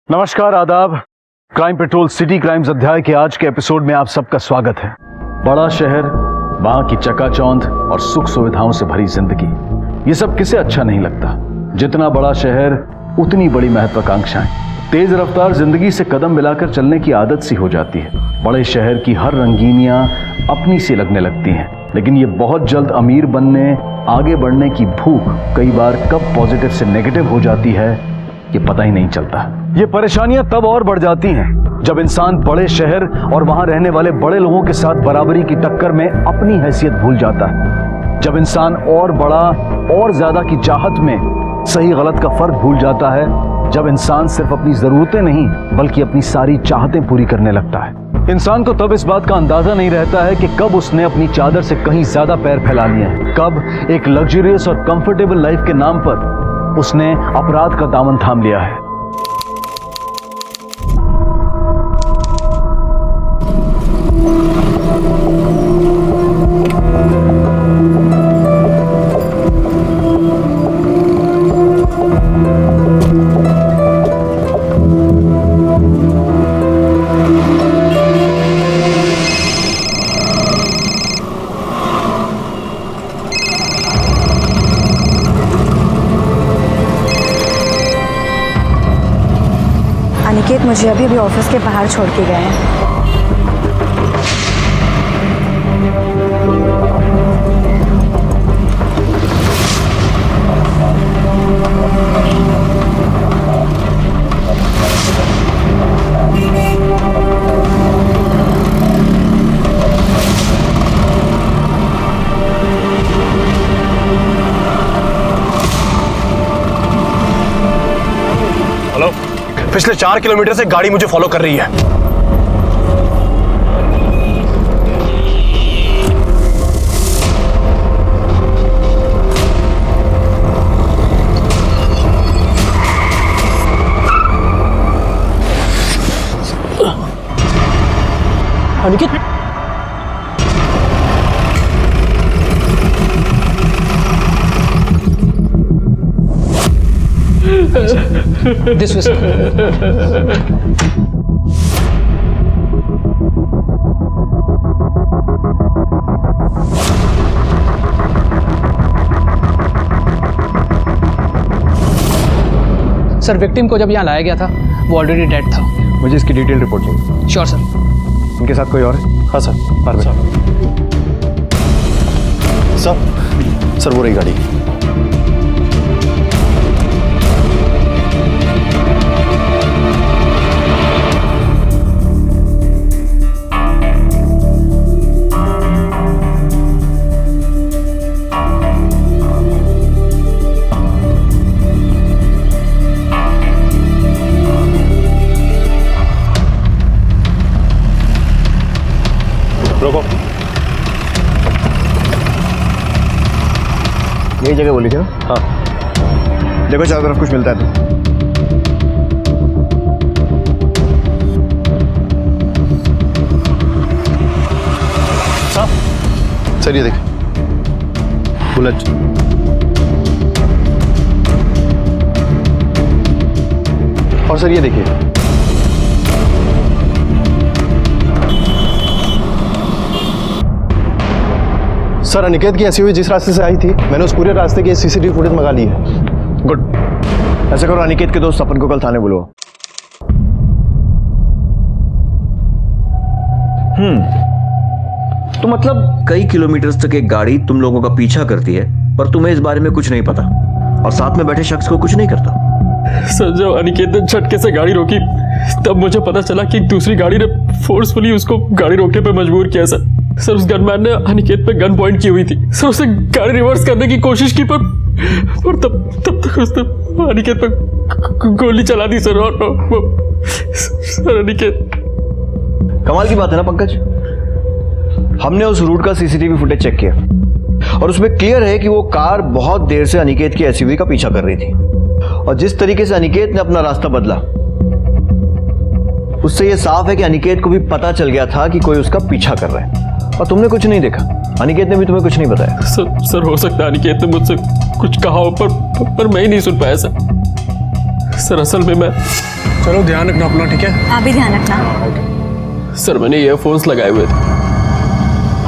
नमस्कार, आदाब। Crime petrol city crimes अध्याय के आज के एपिसोड में आप सबका स्वागत है। बड़ा शहर, वहां की चकाचौंध और सुख सुविधाओं से भरी जिंदगी, ये सब किसे अच्छा नहीं लगता। जितना बड़ा शहर उतनी बड़ी महत्वाकांक्षाएं। तेज रफ्तार जिंदगी से कदम मिलाकर चलने की आदत सी हो जाती है। बड़े शहर की हर रंगीनियां अपनी सी लगने लगती हैं, लेकिन ये बहुत जल्द अमीर बनने, आगे बढ़ने की भूख कई बार कब पॉजिटिव से नेगेटिव हो जाती है ये पता ही नहीं चलता। ये परेशानियां तब और बढ़ जाती हैं जब इंसान बड़े शहर और वहां रहने वाले बड़े लोगों के साथ बराबरी की टक्कर में अपनी हैसियत भूल जाता है। जब इंसान और बड़ा और ज्यादा की चाहत में सही गलत का फर्क भूल जाता है। जब इंसान सिर्फ अपनी जरूरतें नहीं बल्कि अपनी सारी चाहतें पूरी करने लगता है। इंसान को तब इस बात का अंदाजा नहीं रहता है कि कब उसने अपनी चादर से कहीं ज्यादा पैर फैला लिए हैं, कब एक लग्जरियस और कंफर्टेबल लाइफ के नाम पर उसने अपराध का दामन थाम लिया है। अनिकेत मुझे अभी भी ऑफिस के बाहर छोड़ के गए हैं। हेलो, पिछले 4 किलोमीटर से गाड़ी मुझे फॉलो कर रही है। Aniket, This was sir, victim को जब यहाँ लाया गया था वो ऑलरेडी डेड था। मुझे इसकी डिटेल रिपोर्ट चाहिए। Sure sir. इनके साथ कोई और है? हाँ सर, सर वो रही गाड़ी। रोको, यही जगह बोली थी ना? हाँ देखो चारों तरफ कुछ मिलता है तो। सर ये देख, बुलेट। और सर ये देखिए, सर अनिकेत की एसयूवी जिस रास्ते से आई थी मैंने उस पूरे रास्ते की सीसीटीवी फुटेज मंगा ली है। गुड, ऐसा करो अनिकेत के दोस्त अपन को कल थाने बुलाओ। तो मतलब कई किलोमीटर तक एक गाड़ी तुम लोगों का पीछा करती है पर तुम्हें इस बारे में कुछ नहीं पता और साथ में बैठे शख्स को कुछ नहीं करता। सर, जब अनिकेत ने झटके से गाड़ी रोकी तब मुझे पता चला कि एक दूसरी गाड़ी ने फोर्सफुली उसको गाड़ी रोकने पे मजबूर किया। सर उस गनमैन ने अनिकेत पे गन पॉइंट की हुई थी। सर उसने गाड़ी रिवर्स करने की कोशिश की पर तब तक उसने अनिकेत पे गोली चला दी सर। और सर अनिकेत। कमाल की बात है ना पंकज, हमने उस रूट का सीसीटीवी फुटेज चेक किया और उसमें क्लियर है कि वो कार बहुत देर से अनिकेत की एसयूवी का पीछा कर रही थी और जिस तरीके से अनिकेत ने अपना रास्ता बदला उससे ये साफ है कि अनिकेत को भी पता चल गया था कि कोई उसका पीछा कर रहा है और तुमने कुछ नहीं देखा। अनिकेत ने भी तुम्हें कुछ नहीं बताया। सर हो सकता है अनिकेत ने मुझसे कुछ कहा हो पर मैं ही नहीं सुन पाया सर। असल में मैं चलो ध्यान रखना अपना, ठीक है? आप भी ध्यान रखना। सर मैंने ईयरफोन्स लगाए हुए थे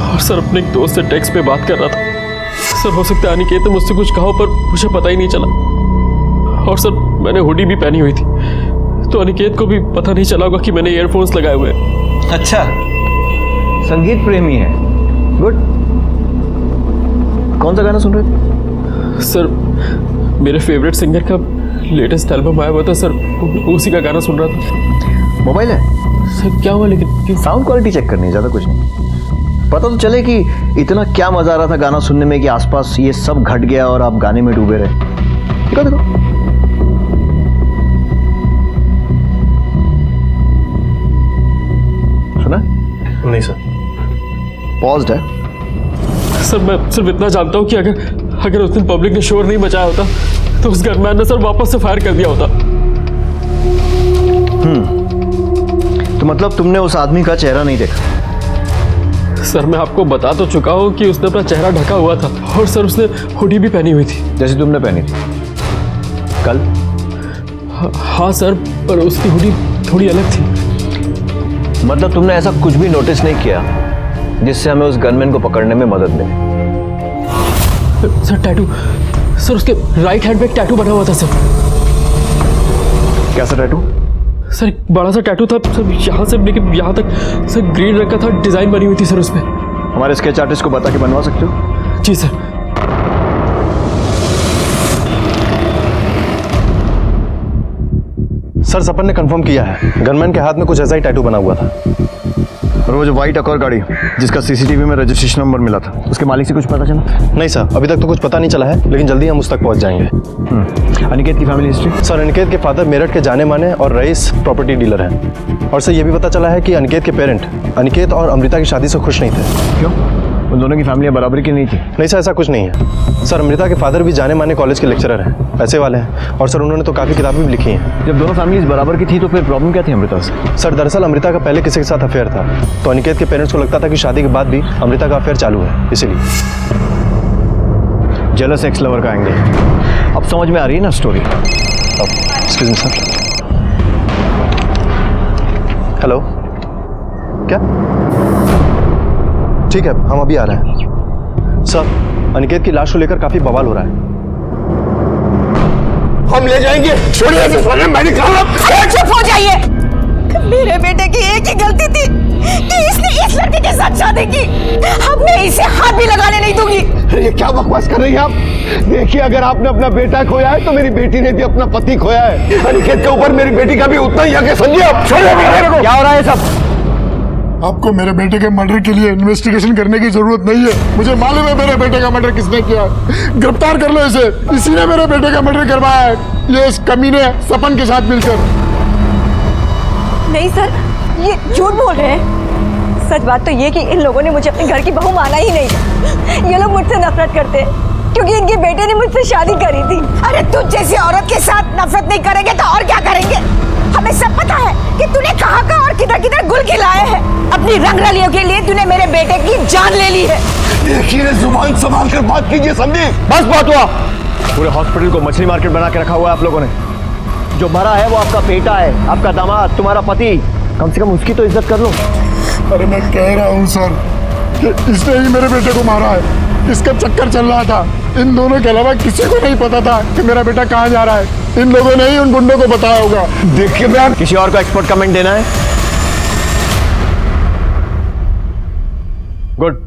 और सर अपने एक दोस्त से टेक्स्ट पे बात कर रहा था। सर हो सकता है अनिकेत ने मुझसे कुछ कहा पर मुझे पता ही नहीं चला। और सर मैंने हुडी भी पहनी हुई थी तो अनिकेत को भी पता नहीं चला होगा कि मैंने ईयरफोन्स लगाए हुए हैं। अच्छा, संगीत प्रेमी है, गुड। कौन सा गाना सुन रहे थे? सर मेरे फेवरेट सिंगर का लेटेस्ट एल्बम आया हुआ था सर, उसी का गाना सुन रहा था। मोबाइल है? सर क्या हुआ लेकिन? साउंड क्वालिटी चेक करनी है, ज़्यादा कुछ नहीं। पता तो चले कि इतना क्या मजा आ रहा था गाना सुनने में कि आसपास ये सब घट गया और आप गाने में डूबे रहे। देखो देखो, सुना? नहीं सर। पॉज्ड है। सर मैं सिर्फ इतना जानता हूँ कि अगर उस दिन पब्लिक ने शोर नहीं मचाया होता तो उस गनमैन ने सर वापस से फायर कर दिया होता। तो मतलब तुमने उस आदमी का चेहरा नहीं देखा? सर मैं आपको बता तो चुका हूँ कि उसने अपना चेहरा ढका हुआ था और सर उसने हुडी भी पहनी हुई थी जैसे तुमने पहनी थी कल। हाँ सर, पर उसकी हुडी थोड़ी अलग थी। मतलब तुमने ऐसा कुछ भी नोटिस नहीं किया जिससे हमें उस गनमैन को पकड़ने में मदद मिले? सर टैटू, सर उसके राइट हैंड पे एक टैटू बना हुआ था सर। कैसा टैटू? सर एक बड़ा सा टैटू था सर, यहाँ से लेकर यहाँ तक सर ग्रीन रंग का था, डिजाइन बनी हुई थी सर उसमें। हमारे स्केच आर्टिस्ट को बता के बनवा सकते हो? जी सर। सर सपन ने कंफर्म किया है, गनमैन के हाथ में कुछ ऐसा ही टैटू बना हुआ था। और वो जो व्हाइट अकॉर्ड गाड़ी जिसका सीसीटीवी में रजिस्ट्रेशन नंबर मिला था, उसके मालिक से कुछ पता चला? नहीं सर, अभी तक तो कुछ पता नहीं चला है, लेकिन जल्दी हम उस तक पहुंच जाएंगे। अनिकेत की फैमिली हिस्ट्री? सर अनिकेत के फादर मेरठ के जाने माने और रईस प्रॉपर्टी डीलर हैं। और सर ये भी पता चला है कि अनिकेत के पेरेंट अनिकेत और अमृता की शादी से खुश नहीं थे। क्यों? उन दोनों की फैमिलियां बराबरी की नहीं थी? नहीं सर, ऐसा कुछ नहीं है। सर अमृता के फादर भी जाने माने कॉलेज के लेक्चरर हैं, पैसे वाले हैं, और सर उन्होंने तो काफ़ी किताबें भी लिखी हैं। जब दोनों फैमिलीज बराबर की थी तो फिर प्रॉब्लम क्या थी अमृता से? सर दरअसल अमृता का पहले किसी के साथ अफेयर था, तो अनिकेत के पेरेंट्स को लगता था कि शादी के बाद भी अमृता का अफेयर चालू है, इसीलिए। जेलस एक्स लवर का एंगल अब समझ में आ रही है ना story? Excuse me sir. Hello, क्या? ठीक है, हम अभी आ रहे हैं। सर अनिकेत की लाश को लेकर काफी बवाल हो रहा है। हम ले जाएंगे, छोड़िए इसे, मैंने कहा। चुप हो जाइए। मेरे बेटे की एक ही गलती थी कि इसने इस लड़के के साथ शादी की। अब मैं इसे हाथ भी लगाने नहीं दूंगी। ये क्या बकवास कर रही हैं आप? देखिए, अगर आपने अपना बेटा खोया है तो मेरी बेटी ने भी अपना पति खोया है। अनिकेत के ऊपर मेरी बेटी का भी उतना ही हक है, समझिए आप। छोड़िए मेरे को। क्या हो रहा है सब? आपको मेरे बेटे के मर्डर के लिए इन्वेस्टिगेशन करने की जरूरत नहीं है। मुझे मालूम है मेरे बेटे का मर्डर किसने किया है। गिरफ्तार कर लो इसे, इसी ने मेरे बेटे का मर्डर करवाया है, ये इस कमीने सपन के साथ मिलकर। नहीं सर, ये झूठ बोल रहे हैं। सच बात तो ये कि इन लोगों ने मुझे अपने घर की बहू माना ही नहीं। ये लोग मुझसे नफरत करते हैं क्योंकि इनके बेटे ने मुझसे शादी करी थी। अरे तुझ जैसी औरत के साथ नफरत नहीं करेंगे तो और क्या करेंगे? हमें सब पता है कि तूने कहाँ और किधर किधर गुल खिलाए हैं। अपनी रंगरलियों के लिए तूने मेरे बेटे की जान ले ली है। देखिए, जुबान संभाल कर बात कीजिए संदीप। बस बहुत हुआ। पूरे हॉस्पिटल को मछली मार्केट बना के रखा हुआ है आप लोगों ने। जो मरा है वो आपका बेटा है, आपका दामाद, तुम्हारा पति। कम से कम उसकी तो इज्जत कर लो। अरे मैं कह रहा हूँ सर कि इसने ही मेरे बेटे को मारा है। इसका चक्कर चल रहा था। इन दोनों के अलावा किसी को नहीं पता था कि मेरा बेटा कहाँ जा रहा है। इन लोगों ने ही उन गुंडों को बताया होगा। देखिए मैं किसी और को एक्सपर्ट कमेंट देना है? गुड।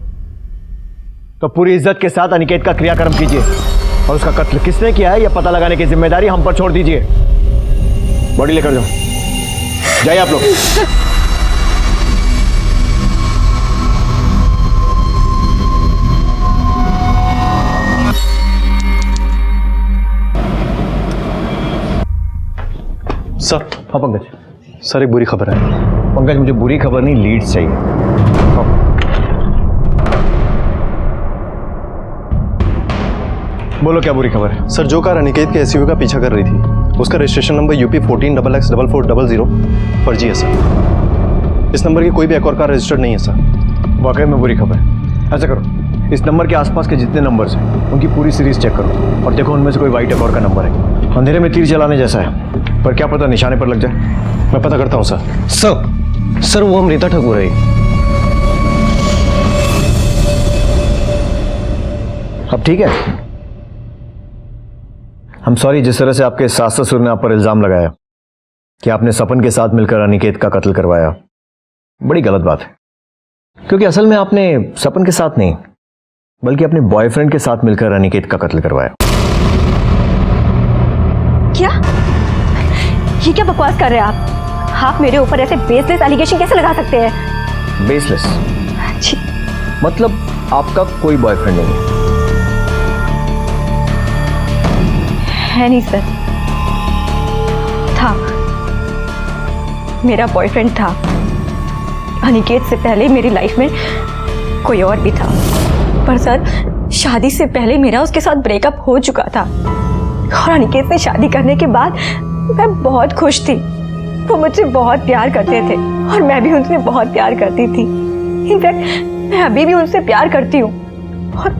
तो पूरी इज्जत के साथ अनिकेत का क्रियाक्रम कीजिए और उसका कत्ल किसने किया है यह पता लगाने की जिम्मेदारी हम पर छोड़ दीजिए। बॉडी लेकर जाओ, जाइए आप लोग। सर। हाँ पंकज। सर एक बुरी खबर है। पंकज मुझे बुरी खबर नहीं, लीड्स चाहिए। हाँ। बोलो क्या बुरी खबर है? सर जो कार अनिकेत के एसयूवी का पीछा कर रही थी उसका रजिस्ट्रेशन नंबर UP 14XX4400 फर्जी है सर। इस नंबर की कोई भी एक और कार रजिस्टर्ड नहीं है सर। वाकई में बुरी खबर है। ऐसा करो, इस नंबर के आसपास के जितने नंबर्स हैं उनकी पूरी सीरीज चेक करो और देखो उनमें से कोई वाइट अकॉर्ड का नंबर है। अंधेरे में तीर चलाने जैसा है, पर क्या पता निशाने पर लग जाए। मैं पता करता हूँ सर। सर वो अमृता ठाकुर है। अब ठीक है। हम सॉरी जिस तरह से आपके सास ससुर ने आप पर इल्जाम लगाया कि आपने सपन के साथ मिलकर अनिकेत का कत्ल करवाया, बड़ी गलत बात है। क्योंकि असल में आपने सपन के साथ नहीं बल्कि अपने बॉयफ्रेंड के साथ मिलकर अनिकेत का कत्ल करवाया। क्या? ये क्या बकवास कर रहे हैं आप मेरे ऊपर ऐसे बेसलेस एलिगेशन कैसे लगा सकते हैं? बेसलेस छी, मतलब आपका कोई बॉयफ्रेंड नहीं है? है नहीं सर। था, मेरा बॉयफ्रेंड था। अनिकेत से पहले मेरी लाइफ में कोई और भी था, पर सर शादी से पहले मेरा उसके साथ ब्रेकअप हो चुका था और अनिकेत से शादी करने के बाद मैं बहुत खुश थी। वो मुझसे बहुत प्यार करते थे और मैं भी उनसे बहुत प्यार करती थी। इनफैक्ट मैं अभी भी उनसे प्यार करती हूँ और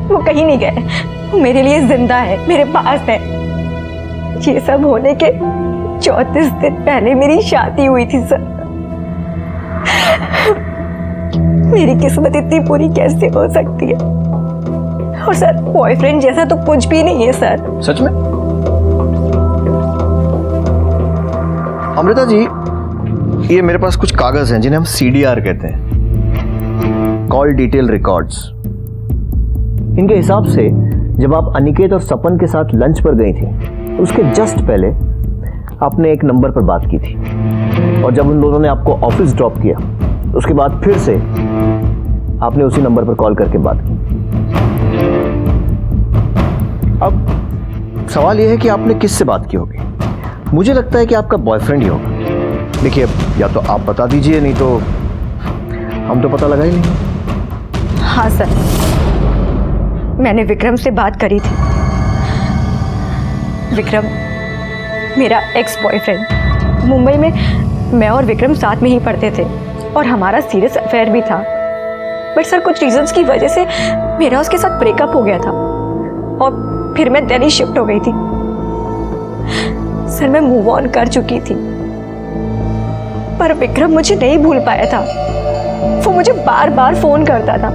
वो कहीं नहीं गए। वो मेरे लिए जिंदा है, मेरे पास है। ये सब होने के 34 दिन पहले मेरी शादी हुई थी सर। मेरी किस्मत इतनी बुरी कैसे हो सकती है? और सर बॉयफ्रेंड जैसा तो कुछ भी नहीं है सर। सच में? अमृता जी, ये मेरे पास कुछ कागज हैं जिन्हें हम CDR कहते हैं, कॉल डिटेल रिकॉर्ड्स। इनके हिसाब से जब आप अनिकेत और सपन के साथ लंच पर गई थी, उसके जस्ट पहले आपने एक नंबर पर बात की थी और जब उन दोनों ने आपको ऑफिस ड्रॉप किया, उसके बाद फिर से आपने उसी नंबर पर कॉल करके बात की। अब सवाल यह है कि आपने किससे बात की होगी? मुझे लगता है कि आपका बॉयफ्रेंड ही होगा। देखिए, या तो आप बता दीजिए, नहीं तो हम तो पता लगा ही नहीं। हाँ सर, मैंने विक्रम से बात करी थी। विक्रम मेरा एक्स बॉयफ्रेंड। मुंबई में मैं और विक्रम साथ में ही पढ़ते थे और हमारा सीरियस अफेयर भी था। बट सर कुछ रीजंस की वजह से मेरा उसके साथ ब्रेकअप हो गया था और फिर मैं दिल्ली शिफ्ट हो गई थी। सर मैं मूव ऑन कर चुकी थी, पर विक्रम मुझे नहीं भूल पाया था। वो मुझे बार बार फोन करता था,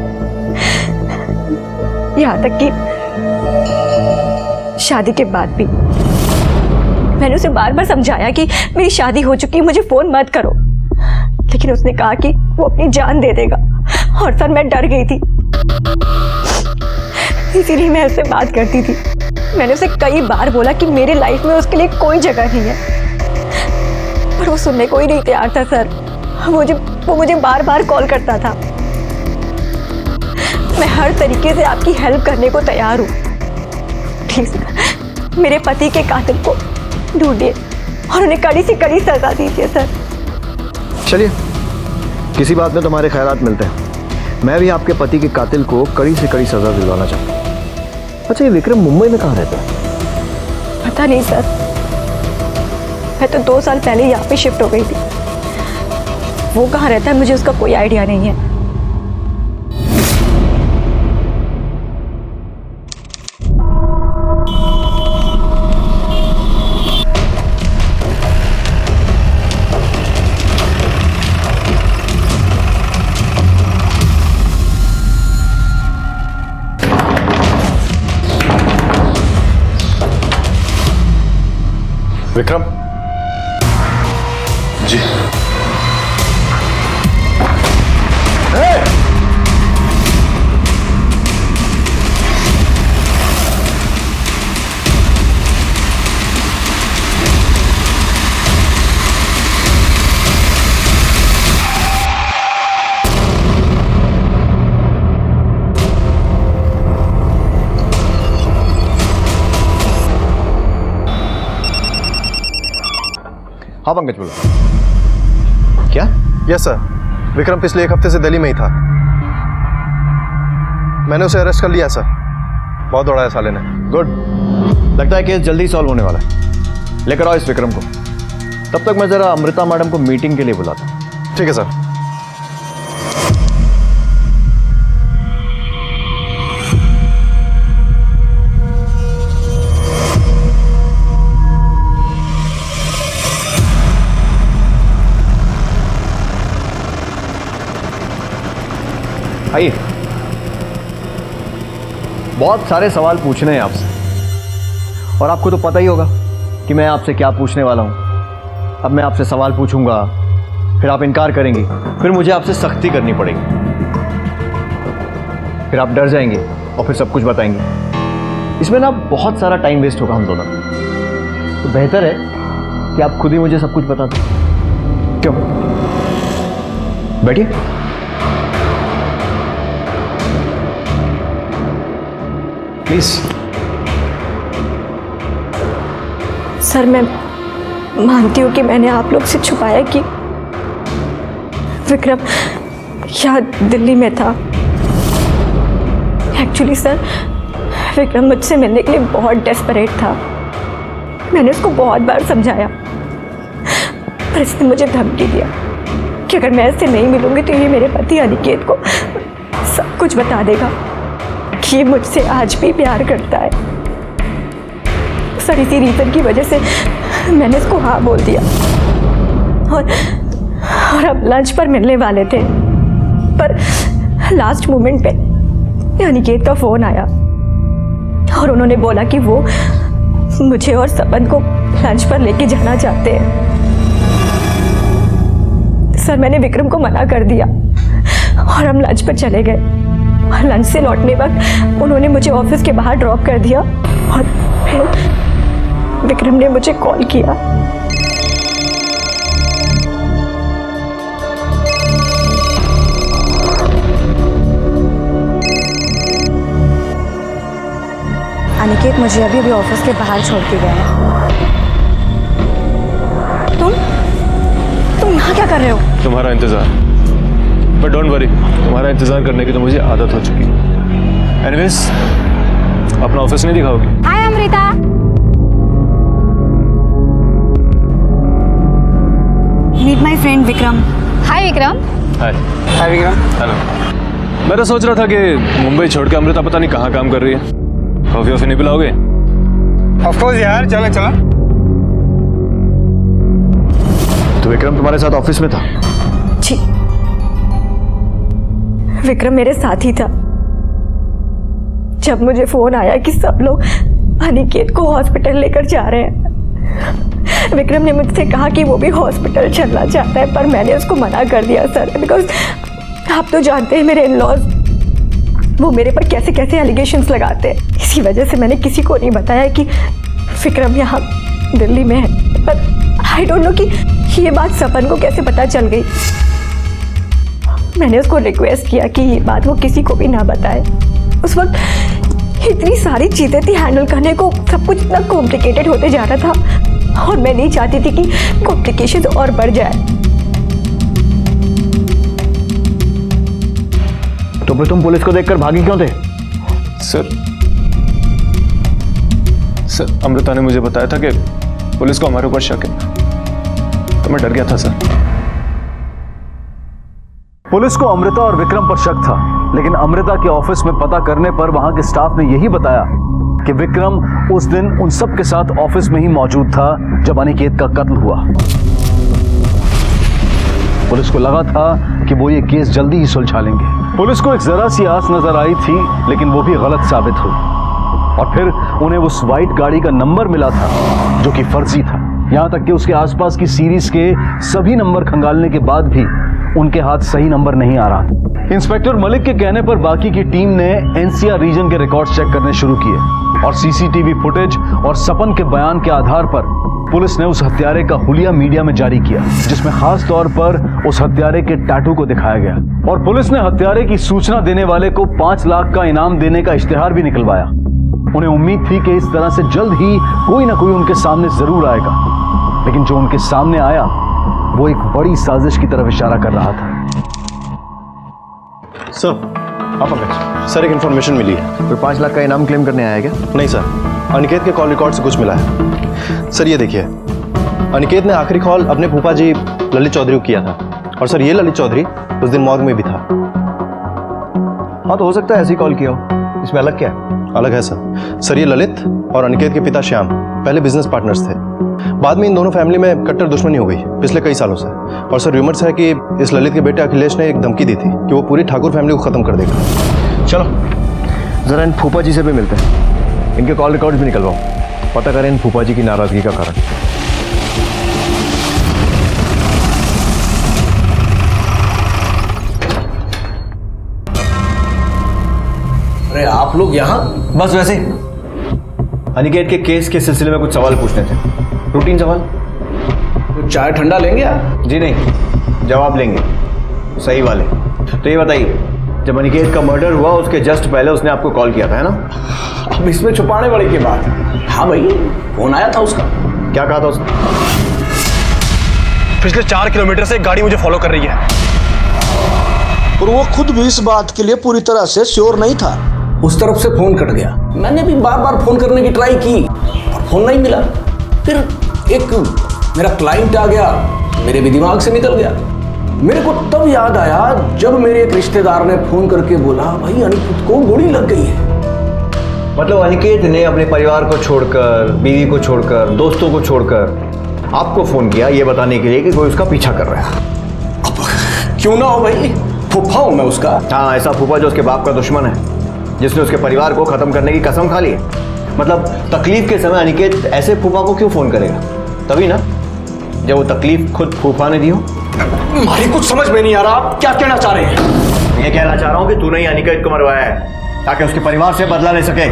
यहाँ तक कि शादी के बाद भी। मैंने उसे बार बार समझाया कि मेरी शादी हो चुकी है, मुझे फोन मत करो, लेकिन उसने कहा कि वो अपनी जान दे देगा। और सर मैं डर गई थी, इसीलिए मैं उससे बात करती थी। मैंने उसे कई बार बोला कि मेरी लाइफ में उसके लिए कोई जगह नहीं है, पर वो सुनने को ही नहीं तैयार था सर। वो मुझे बार बार कॉल करता था। मैं हर तरीके से आपकी हेल्प करने को तैयार हूँ। प्लीज मेरे पति के कातिल को ढूंढिए और उन्हें कड़ी से कड़ी सजा दीजिए सर। चलिए, किसी बात में तुम्हारे ख्यालात मिलते हैं। मैं भी आपके पति के कातिल को कड़ी से कड़ी सजा दिलवाना चाहता हूँ। अच्छा, ये विक्रम मुंबई में कहाँ रहता है? पता नहीं सर, मैं तो 2 साल पहले यहाँ पे शिफ्ट हो गई थी। वो कहाँ रहता है मुझे उसका कोई आइडिया नहीं है। विक्रम जी। हाँ पंकज, बोलो। क्या? यस सर, विक्रम पिछले 1 हफ्ते से दिल्ली में ही था। मैंने उसे अरेस्ट कर लिया सर। बहुत दौड़ाया साले ने। गुड, लगता है केस जल्दी सॉल्व होने वाला है। लेकर आओ इस विक्रम को। तब तक मैं जरा अमृता मैडम को मीटिंग के लिए बुलाता हूँ। ठीक है सर। आइए। बहुत सारे सवाल पूछने हैं आपसे, और आपको तो पता ही होगा कि मैं आपसे क्या पूछने वाला हूं। अब मैं आपसे सवाल पूछूंगा, फिर आप इनकार करेंगी, फिर मुझे आपसे सख्ती करनी पड़ेगी, फिर आप डर जाएंगे और फिर सब कुछ बताएंगे। इसमें ना बहुत सारा टाइम वेस्ट होगा हम दोनों का। तो बेहतर है कि आप खुद ही मुझे सब कुछ बता दें। क्यों? बैठिए। प्लीज। सर, मैं मानती हूँ कि मैंने आप लोग से छुपाया कि विक्रम यहाँ दिल्ली में था। एक्चुअली सर, विक्रम मुझसे मिलने के लिए बहुत डेस्परेट था। मैंने उसको बहुत बार समझाया, पर इसने मुझे धमकी दिया कि अगर मैं इससे नहीं मिलूंगी तो ये मेरे पति अनिकेत को सब कुछ बता देगा कि ये मुझसे आज भी प्यार करता है। सर, इसी रीज़न की वजह से मैंने इसको हाँ बोल दिया, और अब लंच पर मिलने वाले थे, पर लास्ट मोमेंट पे अनिकेत का फ़ोन आया और उन्होंने बोला कि वो मुझे और सपन को लंच पर लेके जाना चाहते हैं। सर, मैंने विक्रम को मना कर दिया और हम लंच पर चले गए। और लंच से लौटने वक्त उन्होंने मुझे ऑफिस के बाहर ड्रॉप कर दिया और फिर विक्रम ने मुझे कॉल किया। अनिकेत मुझे अभी भी ऑफिस के बाहर छोड़ के गया है। तुम यहाँ क्या कर रहे हो? तुम्हारा इंतजार। बट डोंट वरी, तुम्हारा इंतजार करने की तो मुझे आदत हो चुकी है। एनीवेज, अपना ऑफिस नहीं दिखाओगी? Hi Amrita. Meet my friend Vikram. Hi Vikram. Hi. Hi Vikram. Hello. मैं तो सोच रहा था कि मुंबई छोड़ के अमृता पता नहीं कहाँ काम कर रही है। कॉफी वॉफी नहीं पिलाओगे? ऑफ कोर्स यार, चलो चलो। तो विक्रम तुम्हारे साथ ऑफिस में था? जी, विक्रम मेरे साथ ही था। जब मुझे फोन आया कि सब लोग अनिकेत को हॉस्पिटल लेकर जा रहे हैं, विक्रम ने मुझसे कहा कि वो भी हॉस्पिटल चलना चाहता है, पर मैंने उसको मना कर दिया सर, बिकॉज आप तो जानते हैं मेरे इन-लॉज वो मेरे पर कैसे कैसे एलिगेशंस लगाते हैं। इसी वजह से मैंने किसी को नहीं बताया कि विक्रम यहाँ दिल्ली में है। पर आई डोंट नो कि ये बात सपन को कैसे पता चल गई। मैंने उसको रिक्वेस्ट किया कि ये बात वो किसी को भी ना बताए। उस वक्त इतनी सारी चीज़ें थी हैंडल करने को, सब कुछ इतना कॉम्प्लिकेटेड होते जा रहा था और मैं नहीं चाहती थी कि कॉम्प्लिकेशन और बढ़ जाए। तो फिर तुम पुलिस को देखकर भागी क्यों थे? सर, अमृता ने मुझे बताया था कि पुलिस को हमारे ऊपर शक है, तो मैं डर गया था सर। पुलिस को अमृता और विक्रम पर शक था, लेकिन अमृता के ऑफिस में पता करने पर वहां के स्टाफ ने यही बताया कि विक्रम उस दिन उन सब के साथ ऑफिस में ही मौजूद था जब अनिकेत का कत्ल हुआ। पुलिस को लगा था कि वो ये केस जल्दी ही सुलझा लेंगे। पुलिस को एक जरा सी आस नजर आई थी, लेकिन वो भी गलत साबित हुई और फिर उन्हें उस वाइट गाड़ी का नंबर मिला था जो कि फर्जी था। यहां तक कि उसके आसपास की सीरीज के सभी नंबर खंगालने के बाद भी उनके हाथ सही नंबर नहीं आ रहा था। इंस्पेक्टर मलिक के कहने पर बाकी की टीम ने एनसीआर रीजन के रिकॉर्ड्स चेक करने शुरू किए और सीसीटीवी फुटेज और सपन के बयान के आधार पर पुलिस ने उस हत्यारे का हुलिया मीडिया में जारी किया, जिसमें खास तौर पर उस हत्यारे के टैटू को दिखाया गया और पुलिस ने हत्यारे की सूचना देने वाले को 5 लाख का इनाम देने का इश्तिहार भी निकलवाया। उन्हें उम्मीद थी कि इस तरह से जल्द ही कोई ना कोई उनके सामने जरूर आएगा, लेकिन जो उनके सामने आया वो एक बड़ी साजिश की तरफ इशारा कर रहा था। सर एक इन्फॉर्मेशन मिली है। कोई 5 लाख का इनाम क्लेम करने आया क्या? नहीं सर, अनिकेत के कॉल रिकॉर्ड से कुछ मिला है। सर ये देखिए, अनिकेत ने आखिरी कॉल अपने फूफा जी ललित चौधरी को किया था और सर ये ललित चौधरी उस दिन मॉर्ग में भी था। हाँ, तो हो सकता है ऐसी कॉल किया हो। इसमें अलग क्या है? अलग है सर ये ललित और अनिकेत के पिता श्याम पहले बिजनेस पार्टनर्स थे। बाद में इन दोनों फैमिली में कट्टर दुश्मनी हो गई पिछले कई सालों से। और सर र्यूमर्स है कि इस ललित के बेटे अखिलेश ने एक धमकी दी थी कि वो पूरी ठाकुर फैमिली को खत्म कर देगा। चलो जरा इन फूफा जी से भी मिलते हैं, इनके कॉल रिकॉर्ड्स भी निकलवाओ, पता करें इन फूफा जी की नाराजगी का कारण। अरे आप लोग यहाँ? बस वैसे ही अनिकेत के केस के सिलसिले में कुछ सवाल पूछने थे, रूटीन सवाल। तो चाय ठंडा लेंगे आप? जी नहीं, जवाब लेंगे सही वाले। तो ये बताइए, जब अनिकेत का मर्डर हुआ उसके जस्ट पहले उसने आपको कॉल किया था, है ना? अब इसमें छुपाने वाली की बात। हाँ भाई, फोन आया था उसका। क्या कहा था उसने? पिछले 4 किलोमीटर से एक गाड़ी मुझे फॉलो कर रही है। और वो खुद भी इस बात के लिए पूरी तरह से श्योर नहीं था। उस तरफ से फोन कट गया। मैंने भी बार बार फोन करने की ट्राई की और फोन नहीं मिला। फिर एक मेरा क्लाइंट आ गया, मेरे भी दिमाग से निकल गया। मेरे को तब याद आया जब मेरे एक रिश्तेदार ने फोन करके बोला भाई अनिकेत को गोली लग गई है। मतलब अनिकेत ने अपने परिवार को छोड़कर, बीवी को छोड़कर, दोस्तों को छोड़कर आपको फोन किया ये बताने के लिए कि कोई उसका पीछा कर रहा है। अब क्यों ना हो भाई, फूफा हूं मैं उसका। हाँ, ऐसा फूफा जो उसके बाप का दुश्मन है, जिसने उसके परिवार को खत्म करने की कसम खा ली है। मतलब तकलीफ के समय अनिकेत ऐसे फूफा को क्यों फोन करेगा? तभी ना जब वो तकलीफ खुद फूफा ने दी हो। हमारी कुछ समझ में नहीं आ रहा, आप क्या कहना चाह रहे हैं? ये कहना चाह रहा हूँ कि तूने ही अनिकेत को मरवाया है ताकि उसके परिवार से बदला ले सके।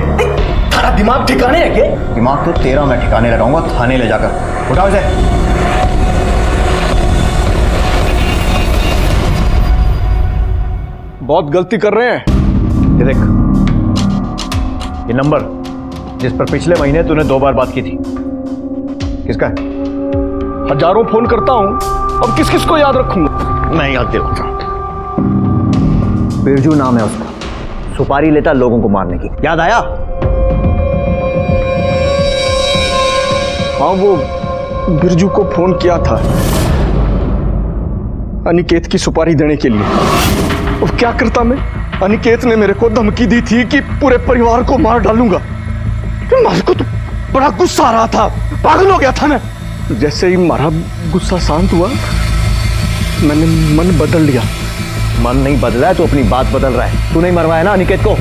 तेरा दिमाग ठिकाने है क्या? दिमाग तो तेरा मैं ठिकाने लगाऊंगा थाने ले जाकर। उठाओ इसे। बहुत गलती कर रहे हैं। ये देख, ये नंबर जिस पर पिछले महीने तूने 2 बार बात की थी, किसका है? हजारों फोन करता हूं, अब किस किस को याद रखूंगा? मैं याद दिलाता हूं। बिरजू नाम है उसका, सुपारी लेता लोगों को मारने की। याद आया? हाँ, वो बिरजू को फोन किया था अनिकेत की सुपारी देने के लिए। और क्या करता मैं? अनिकेत ने मेरे को धमकी दी थी कि पूरे परिवार को मार डालूंगा। मेरे को तो बड़ा गुस्सा आ रहा था, पागल हो गया था मैं। जैसे ही मारा गुस्सा शांत हुआ, मैंने मन बदल लिया। मन नहीं बदला है तो अपनी बात बदल रहा है। तू नहीं मरवाया ना अनिकेत को?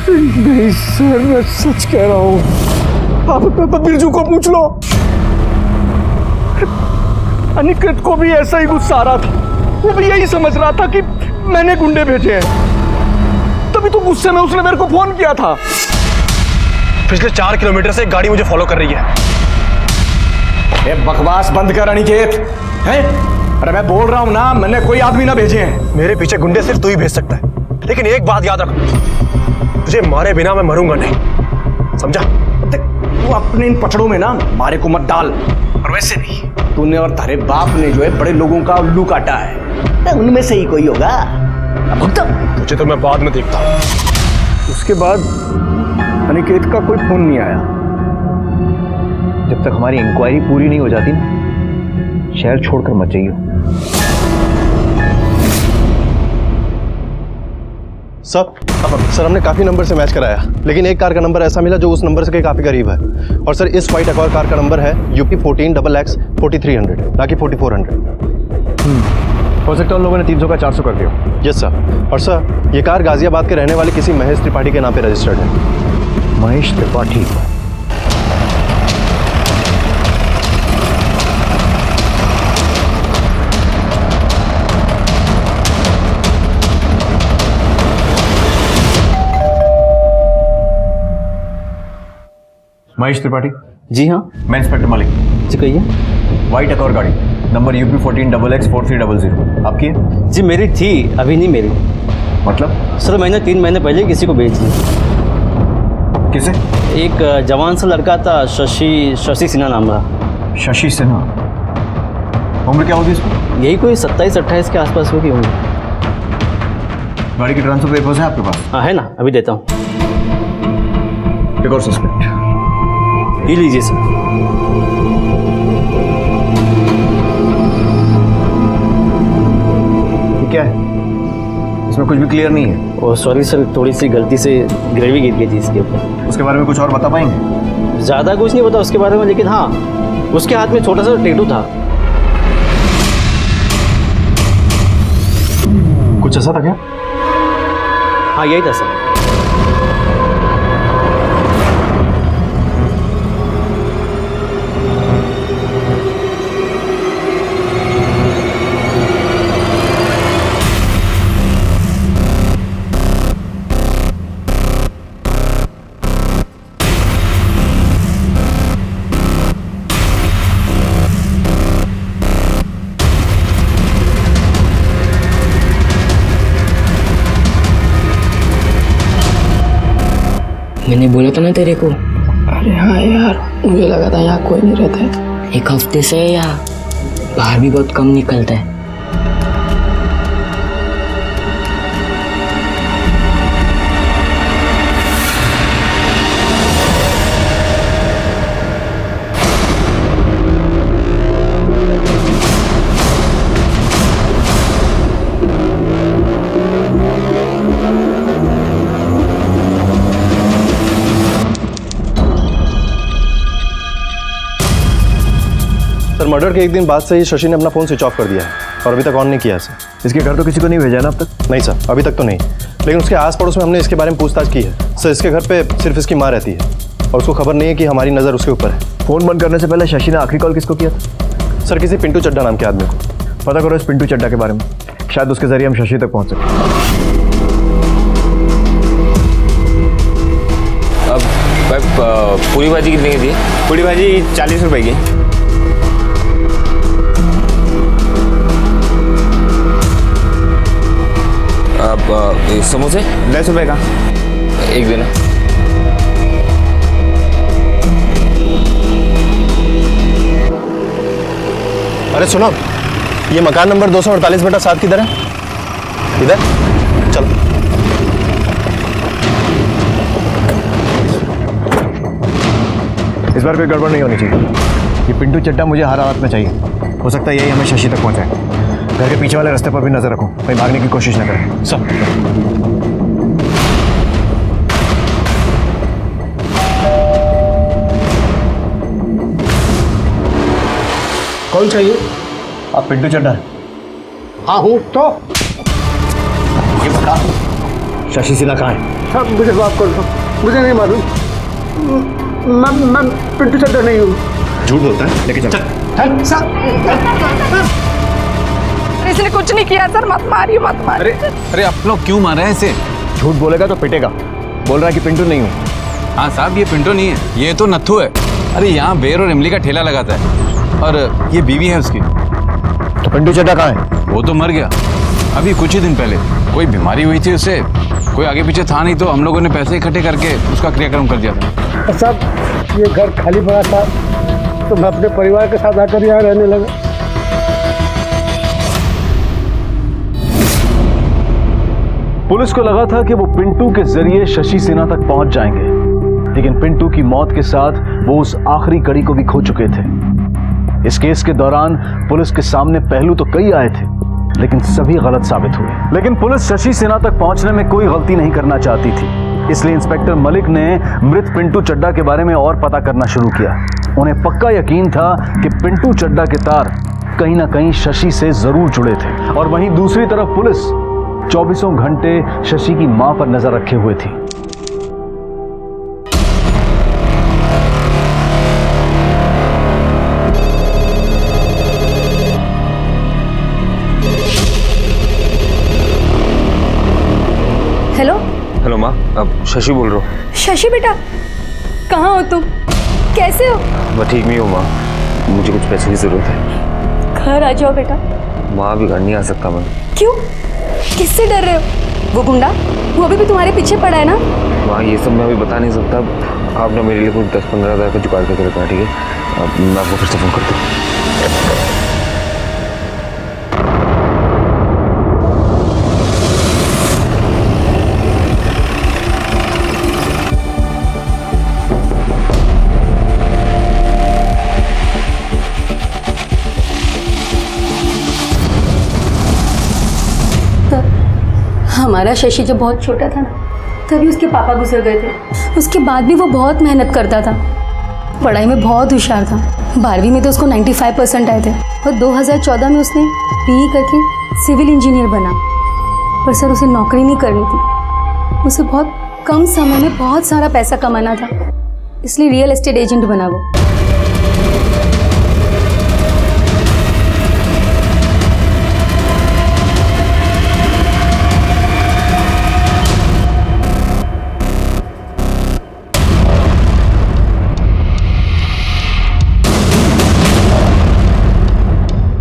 नहीं सर, मैं सच कह रहा हूँ। आप बिरजू को पूछ लो। अनिकेत को भी ऐसा ही गुस्सा आ रहा था, वो भी यही समझ रहा था कि मैंने गुंडे भेजे हैं। तभी तो गुस्से में उसने मेरे को फोन किया था। पिछले 4 किलोमीटर से एक गाड़ी मुझे फॉलो कर रही है। ये बकवास बंद कर अनिकेत। हैं? अरे मैं बोल रहा हूं ना, मैंने कोई आदमी ना भेजे हैं। मेरे पीछे गुंडे सिर्फ तू ही भेज सकता है, लेकिन एक बात याद रख, तुझे मारे बिना मैं मरूंगा नहीं, समझा? तू अपने इन पचड़ों में ना मारे को मत डाल। और वैसे भी तूने और तारे बाप ने जो है बड़े लोगों का उल्लू काटा है, उनमें से ही कोई होगा। तुझे तो मैं बाद में देखता हूं। उसके बाद अनिकेत का कोई फोन नहीं आया। जब तक हमारी इंक्वायरी पूरी नहीं हो जाती ना, शहर छोड़कर मत जाइयो। सर हमने काफी नंबर से मैच कराया, लेकिन एक कार का नंबर ऐसा मिला जो उस नंबर से काफी करीब है। और सर इस व्हाइट अकॉर्ड कार का नंबर है UP 14XX 4300, ना कि 4400। हो सकता है उन लोगों ने 300 का 400 कर दिया। Yes sir. और सर ये कार गाजियाबाद के रहने वाले किसी महेश त्रिपाठी के नाम पे रजिस्टर्ड है। महेश त्रिपाठी? महेश त्रिपाठी? जी हाँ। मैं इंस्पेक्टर मलिक। जी कहिए। व्हाइट अकॉर्ड गाड़ी नंबर UP 14XX 4300 आपकी है? जी मेरी थी, अभी नहीं मेरी। मतलब? सर मैंने 3 महीने पहले किसी को बेच दी। किसे? एक जवान सा लड़का था, शशि सिन्हा नाम था। शशि सिन्हा? उम्र क्या होगी इसकी? यही कोई 27-28 के आसपास होगी उम्र। गाड़ी के ट्रांसफर पेपर्स है आपके पास? हाँ है ना, अभी देता हूँ। एक और सस्पेक्ट ये लीजिए सर। क्या है? इसमें कुछ भी क्लियर नहीं है। ओह सॉरी सर, थोड़ी सी गलती से ग्रेवी गिर गई थी इसके ऊपर। उसके बारे में कुछ और बता पाएंगे? ज़्यादा कुछ नहीं पता उसके बारे में, लेकिन हाँ उसके हाथ में छोटा सा टैटू था। कुछ ऐसा था क्या? हाँ यही था सर। मैंने बोला था ना तेरे को। अरे हाँ यार, मुझे लगा था यहाँ कोई नहीं रहता है। 1 हफ्ते से है यहाँ, बाहर भी बहुत कम निकलता है। सर मर्डर के एक दिन बाद से ही शशि ने अपना फ़ोन स्विच ऑफ कर दिया है और अभी तक ऑन नहीं किया है सर। इसके घर तो किसी को नहीं भेजा ना अब तक? नहीं सर, अभी तक तो नहीं, लेकिन उसके आस पड़ोस में हमने इसके बारे में पूछताछ की है। सर इसके घर पे सिर्फ इसकी माँ रहती है और उसको खबर नहीं है कि हमारी नज़र उसके ऊपर है। फ़ोन बंद करने से पहले शशि ने आखिरी कॉल किसको किया था? सर किसी पिंटू चड्ढा नाम के आदमी को। पता करो इस पिंटू चड्ढा के बारे में, शायद उसके जरिए हम शशि तक पहुँच सकें। अब पूरी भाजी कितने की थी? पूरी भाजी 40 रुपए की। अब समोसे 10 रुपए का एक देना। अरे सुनो, ये मकान नंबर 248/7 किधर है? इधर चलो। इस बार कोई गड़बड़ नहीं होनी चाहिए। ये पिंटू चड्ढा मुझे हर हालत में चाहिए। हो सकता है यही हमें शशि तक पहुंचाए। घर के पीछे वाले रास्ते पर भी नजर रखो, कहीं भागने की कोशिश न करें। सब कौन चाहिए? आप पिंटू चड्ढा? हाँ हूँ। तो ये बता, शशि सिन्हा कहाँ है? सब मुझे माफ कर दो, मुझे नहीं मालूम। मैं पिंटू चड्ढा नहीं हूँ। झूठ बोलता है, लेकिन चल। इसने कुछ नहीं किया सर, मत मारिए मत मारिए। अरे आप लोग क्यों मार रहे हैं इसे? झूठ बोलेगा तो पिटेगा। बोल रहा है कि पिंटू नहीं हूँ। हाँ साहब, ये पिंटू नहीं है, ये तो नत्थू है। अरे यहाँ बेर और इमली का ठेला लगाता है और ये बीवी है उसकी। तो पिंटू चड्ढा कहाँ है? वो तो मर गया अभी कुछ ही दिन पहले। कोई बीमारी हुई थी उससे, कोई आगे पीछे था नहीं, तो हम लोगों ने पैसे इकट्ठे करके उसका क्रियाक्रम कर दिया था। साहब ये घर खाली पड़ा था तो मैं अपने परिवार के साथ आकर यहाँ रहने लगा। पुलिस को लगा था कि वो पिंटू के जरिए शशि सिन्हा तक पहुंच जाएंगे, लेकिन पिंटू की मौत के साथ वो उस आखिरी कड़ी को भी खो चुके थे। इस केस के दौरान पुलिस के सामने पहलू तो कई आए थे, लेकिन सभी गलत साबित हुए। लेकिन पुलिस शशि सिन्हा तक पहुंचने में कोई गलती नहीं करना चाहती थी, इसलिए इंस्पेक्टर मलिक ने मृत पिंटू चड्ढा के बारे में और पता करना शुरू किया। उन्हें पक्का यकीन था कि पिंटू चड्ढा के तार कहीं ना कहीं शशि से जरूर जुड़े थे। और वहीं दूसरी तरफ पुलिस 24 घंटे शशि की मां पर नजर रखे हुए थी। हेलो हेलो माँ, अब शशि बोल रहा हूँ। शशि बेटा, कहाँ हो तुम? कैसे हो? मैं ठीक नहीं हूँ माँ, मुझे कुछ पैसे की जरूरत है। घर आ जाओ बेटा। माँ अभी घर नहीं आ सकता मैं। क्यों? किससे डर रहे हो? वो गुंडा, वो अभी भी तुम्हारे पीछे पड़ा है ना? माँ ये सब मैं अभी बता नहीं सकता। आपने मेरे लिए कुछ 10-15 हज़ार का जुगाड़ करके रखना, ठीक है? अब मैं आपको फिर से फोन करता हूँ। हमारा शशि जब बहुत छोटा था ना तभी उसके पापा गुजर गए थे। उसके बाद भी वो बहुत मेहनत करता था, पढ़ाई में बहुत होशियार था। 12वीं में तो उसको 95% आए थे और 2014 में उसने BE करके सिविल इंजीनियर बना। पर सर उसे नौकरी नहीं करनी थी, उसे बहुत कम समय में बहुत सारा पैसा कमाना था, इसलिए रियल एस्टेट एजेंट बना वो।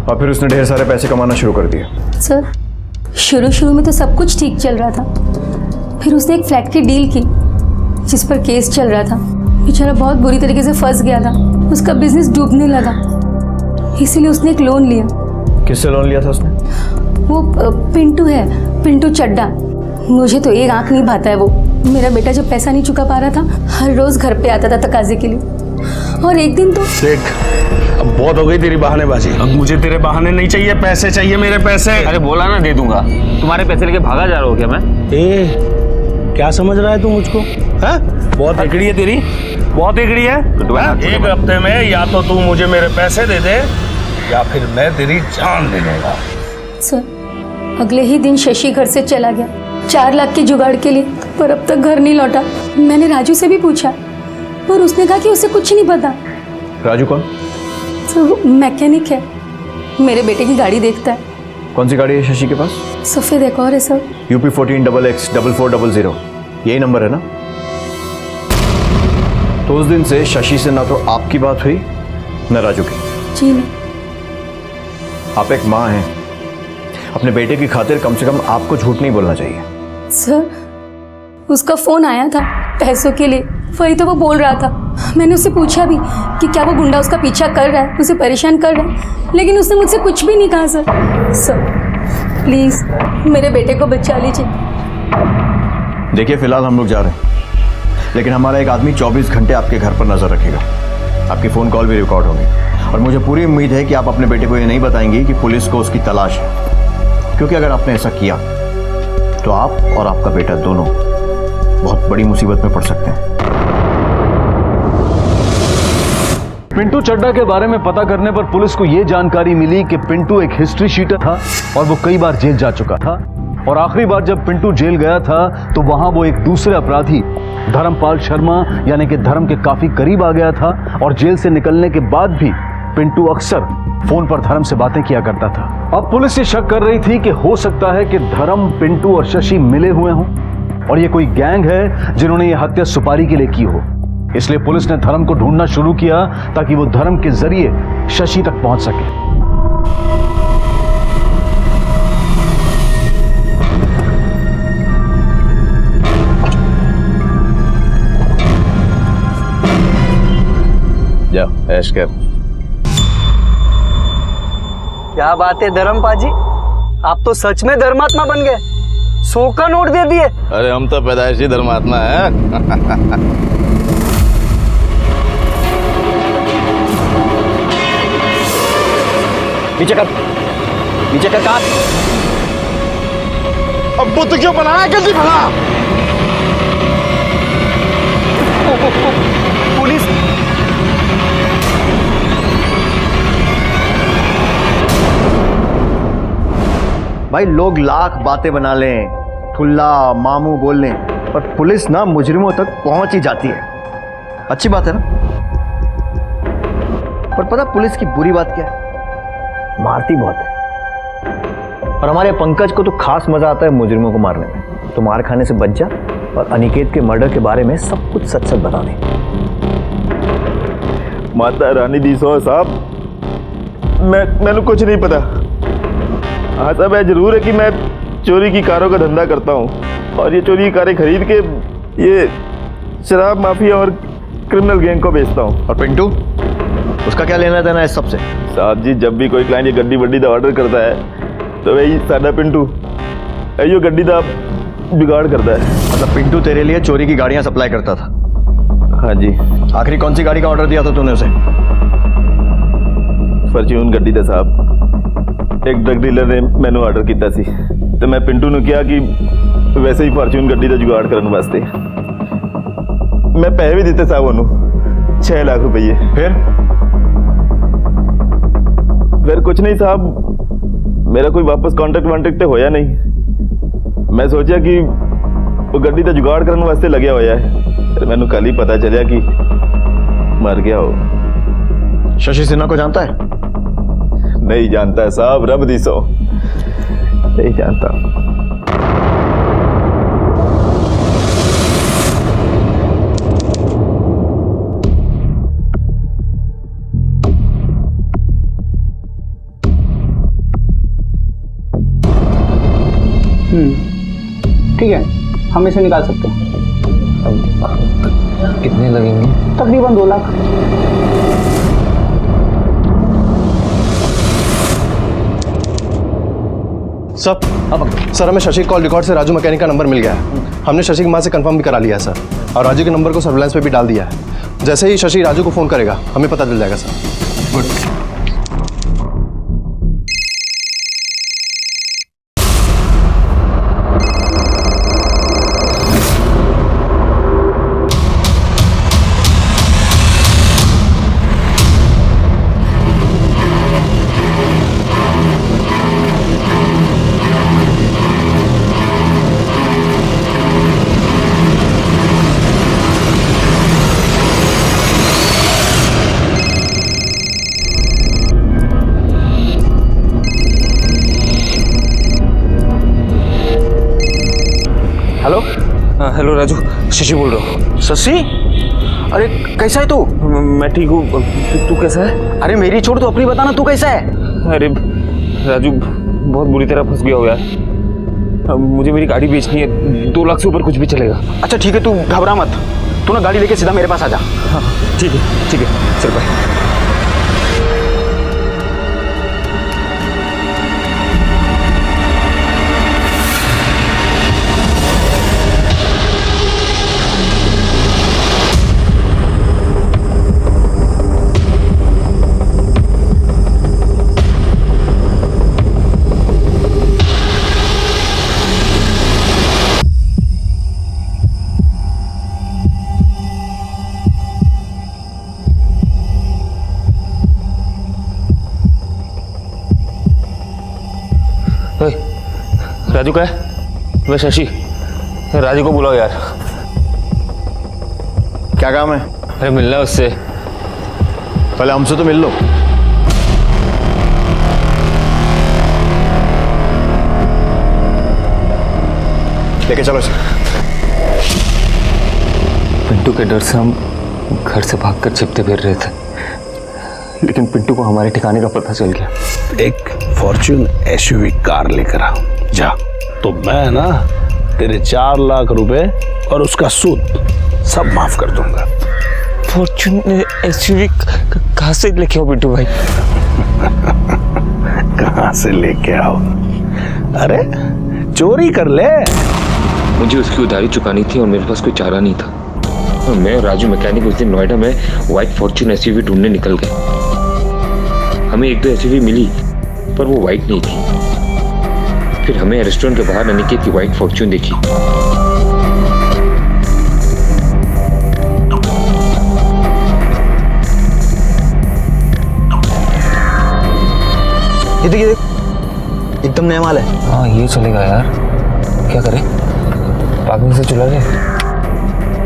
और फिर उसने ढेर सारे पैसे कमाना शुरू कर दिए। सर शुरू में तो सब कुछ ठीक चल रहा था, फिर उसने एक फ्लैट की डील की जिस पर केस चल रहा था। बेचारा बहुत बुरी तरीके से फंस गया था, उसका बिजनेस डूबने लगा, इसीलिए उसने एक लोन लिया। किससे लोन लिया था उसने? वो पिंटू है, पिंटू चड्डा। मुझे तो एक आंख नहीं भाता है वो। मेरा बेटा जब पैसा नहीं चुका पा रहा था, हर रोज घर पे आता था तकाजे के लिए। और एक दिन तो देख, अब बहुत हो गई तेरी बहानेबाजी। अब मुझे तेरे बहाने नहीं चाहिए, पैसे चाहिए, मेरे पैसे। अरे बोला ना दे दूंगा। तुम्हारे पैसे लेके भागा जा रहा हूँ क्या मैं? क्या समझ रहा है तू मुझको? है बहुत एकड़ी है तेरी, बहुत एकड़ी है। एक हफ्ते में या तो तू मुझे मेरे पैसे दे दे या फिर मैं तेरी जान ले लूंगा। सर अगले ही दिन शशि घर से चला गया 4 लाख के जुगाड़ के लिए, पर अब तक घर नहीं लौटा। मैंने राजू से भी पूछा पर उसने कहा कि उसे कुछ नहीं पता। राजू कौन? सर मैकेनिक है, मेरे बेटे की गाड़ी देखता है। कौन सी गाड़ी है शशि के पास? सफेद एक और है सर। UP 14XX4400, यही नंबर है ना? तो उस दिन से शशि से ना तो आपकी बात हुई न राजू की। जी नहीं। आप एक माँ हैं, अपने बेटे की खातिर कम से कम आपको झूठ नहीं बोलना चाहिए। सर उसका फोन आया था पैसों के लिए, वही तो वो बोल रहा था। मैंने उससे पूछा भी कि क्या वो गुंडा उसका पीछा कर रहा है, उसे परेशान कर रहा है, लेकिन उसने मुझसे कुछ भी नहीं कहा। सर प्लीज मेरे बेटे को बचा लीजिए। देखिए फिलहाल हम लोग जा रहे हैं, लेकिन हमारा एक आदमी 24 घंटे आपके घर पर नजर रखेगा। आपकी फोन कॉल भी रिकॉर्ड होंगी और मुझे पूरी उम्मीद है कि आप अपने बेटे को ये नहीं बताएंगी कि पुलिस को उसकी तलाश है, क्योंकि अगर आपने ऐसा किया तो आप और आपका बेटा दोनों बहुत बड़ी मुसीबत में पड़ सकते हैं। पिंटू चड्डा के बारे में पता करने पर पुलिस को यह जानकारी मिली कि पिंटू एक हिस्ट्री शीटर था और वो कई बार जेल जा चुका था। और आखिरी बार जब पिंटू जेल गया था तो वहां वो एक दूसरे अपराधी धर्मपाल शर्मा यानी कि धर्म के काफी करीब आ गया था। और जेल से निकलने के बाद भी पिंटू अक्सर फोन पर धर्म से बातें किया करता था। अब पुलिस ये शक कर रही थी कि हो सकता है कि धर्म, पिंटू और शशि मिले हुए हों और ये कोई गैंग है जिन्होंने ये हत्या सुपारी के लिए की हो। इसलिए पुलिस ने धर्म को ढूंढना शुरू किया ताकि वो धर्म के जरिए शशि तक पहुंच सके। जाओ ऐश कर। क्या बात है धर्मपा जी, आप तो सच में धर्मात्मा बन गए। 100 का नोट दे दिए। अरे हम तो पैदाइशी धर्मात्मा है। नीचे कर, नीचे कर काट। अब बुद्ध क्यों बनाया जल्दी भला? पुलिस भाई लोग लाख बातें बना लें, ठुल्ला मामू बोल लें, पर पुलिस ना मुजरिमों तक पहुंच ही जाती है। अच्छी बात है ना? पर पता पुलिस की बुरी बात क्या है? मारती बहुत है। और हमारे पंकज को तो खास मजा आता है मुजरिमों को मारने में। तो मार खाने से बच जा और अनिकेत के मर्डर के बारे में सब कुछ सच सच बता दे। माता रानी दी सो साहब, मैंने कुछ नहीं पता। हाँ साहब, यह जरूर है कि मैं चोरी की कारों का धंधा करता हूँ और ये चोरी की कारें खरीद के ये शराब माफिया और क्रिमिनल गैंग को बेचता हूँ। और पिंटू, उसका क्या लेना देना है इस सबसे? साहब जी, जब भी कोई क्लाइंट ये गड्डी वड्डी का ऑर्डर करता है तो वही सादा पिंटू यो गड्डी का बिगाड़ करता है। मतलब पिंटू तेरे लिए चोरी की गाड़ियां सप्लाई करता था? हाँ जी। आखिरी कौन सी गाड़ी का ऑर्डर दिया था तूने उसे? फॉर्च्यून गड्डी था साहब। एक ड्रग डीलर ने मैनू आर्डर किया सी ते मैं पिंटू ने कहा कि वैसे ही फॉर्च्यून गड्डी का जुगाड़ करने वास्ते मैं पैसे भी दिते साहब उन्होंने 6 लाख रुपये। फिर कुछ नहीं साहब, मेरा कोई वापस कॉन्ट्रैक्ट वॉन्ट्रैक्ट होया नहीं। मैं सोचा कि वो गड्डी का जुगाड़ करने वास्ते लग्या होया है, फिर मैनू कल ही पता चलिया कि मर गया हो। शशि सिन्हा को जानता है? नहीं जानता है साहब, रब दी सो नहीं जानता। ठीक है, हम इसे निकाल सकते हैं। कितने लगेंगे? तकरीबन 2 लाख। सर हमें शशि कॉल रिकॉर्ड से राजू मैकेनिक का नंबर मिल गया है। हमने शशि की मां से कंफर्म भी करा लिया है सर, और राजू के नंबर को सर्विलांस पे भी डाल दिया है। जैसे ही शशि राजू को फोन करेगा हमें पता चल जाएगा sir. Good. Hello Raju, Shashi बोल रहा हूँ। शशि? अरे कैसा है तू? मैं ठीक हूँ, तू कैसा है? अरे मेरी छोड़, तू अपनी बताना, तू कैसा है? अरे राजू, बहुत बुरी तरह फंस गया हो यार। मुझे मेरी गाड़ी बेचनी है, 2 लाख से ऊपर कुछ भी चलेगा। अच्छा ठीक है, तू घबरा मत, तू ना गाड़ी लेके सीधा मेरे पास आ जा। हाँ ठीक है, चल बाय। राजू का है? मैं शशि, राजू को बुलाओ यार। क्या काम है? अरे मिलना है उससे। पहले हमसे तो मिल लो। लेके चलो इसे। पिंटू के डर से हम घर से भागकर छिपते फिर रहे थे, लेकिन पिंटू को हमारे ठिकाने का पता चल गया। एक फॉर्च्यून एसयूवी कार लेकर आ जा, तो मैं ना तेरे 4 लाख रुपए और उसका सूद सब माफ कर दूंगा। फॉर्च्यून एसयूवी कहाँ से लेके आओ पिंटू भाई? कहाँ से लेके आओ? अरे चोरी कर ले। मुझे उसकी उधारी चुकानी थी और मेरे पास कोई चारा नहीं था। और मैं और राजू मैकेनिक उस दिन नोएडा में व्हाइट फॉर्च्यून एसयूवी ढूंढने निकल गए। हमें 1-2 एसयूवी मिली, पर वो व्हाइट नहीं थी। फिर हमें रेस्टोरेंट के बाहर अनिकेत की व्हाइट फॉर्च्यून देखी। ये देख, एकदम नया माल है। हाँ ये चलेगा यार। क्या करें? पार्किंग से चुरा ले।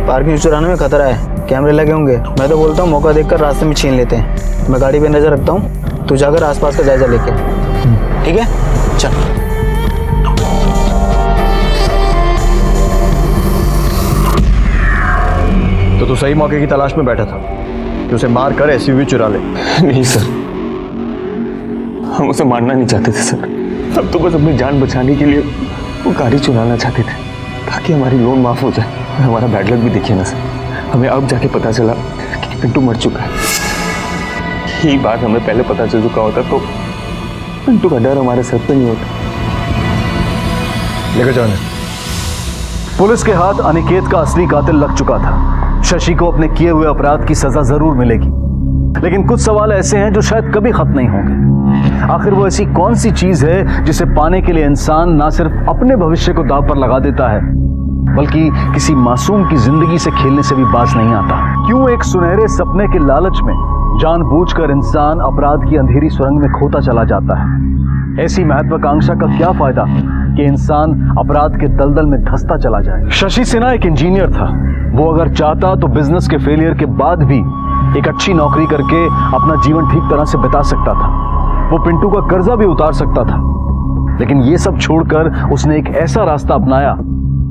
पार्किंग चुराने में खतरा है, कैमरे लगे होंगे। मैं तो बोलता हूँ मौका देखकर रास्ते में छीन लेते हैं। मैं गाड़ी पे नजर रखता हूँ, तू जाकर आसपास का जायजा लेके। ठीक है, चल। तो तू सही मौके की तलाश में बैठा था कि उसे मार कर एसयूवी चुरा ले। नहीं सर, हम उसे मारना नहीं चाहते थे सर। हम तो बस अपनी जान बचाने के लिए वो गाड़ी चुराना चाहते थे, ताकि हमारी लोन माफ हो जाए। हमारा बैड लक भी देखिए ना सर, हमें अब जाके पता चला कि पिंटू मर चुका है। यही बात हमें पहले पता चल चुका होता तो पिंटू का डर हमारे सर पे नहीं होता। लेकर जाने। पुलिस के हाथ अनिकेत का असली कातिल लग चुका था। शशि को अपने किए हुए अपराध की सजा जरूर मिलेगी, लेकिन कुछ सवाल ऐसे हैं जो शायद कभी खत्म नहीं होंगे। आखिर वो ऐसी कौन सी चीज है जिसे पाने के लिए इंसान ना सिर्फ अपने भविष्य को दांव पर लगा देता है, बल्कि किसी मासूम की जिंदगी से खेलने से भी बाज नहीं आता। क्यों एक सुनहरे सपने के लालच में जानबूझकर इंसान अपराध की अंधेरी सुरंग में खोता चला जाता है? ऐसी महत्वाकांक्षा का क्या फायदा कि इंसान अपराध के दलदल में धंसता चला जाए। शशि सिन्हा एक इंजीनियर था। वो अगर चाहता तो बिजनेस के फेलियर के बाद भी एक अच्छी नौकरी करके अपना जीवन ठीक तरह से बिता सकता था। वो पिंटू का कर्जा भी उतार सकता था, लेकिन ये सब छोड़कर उसने एक ऐसा रास्ता अपनाया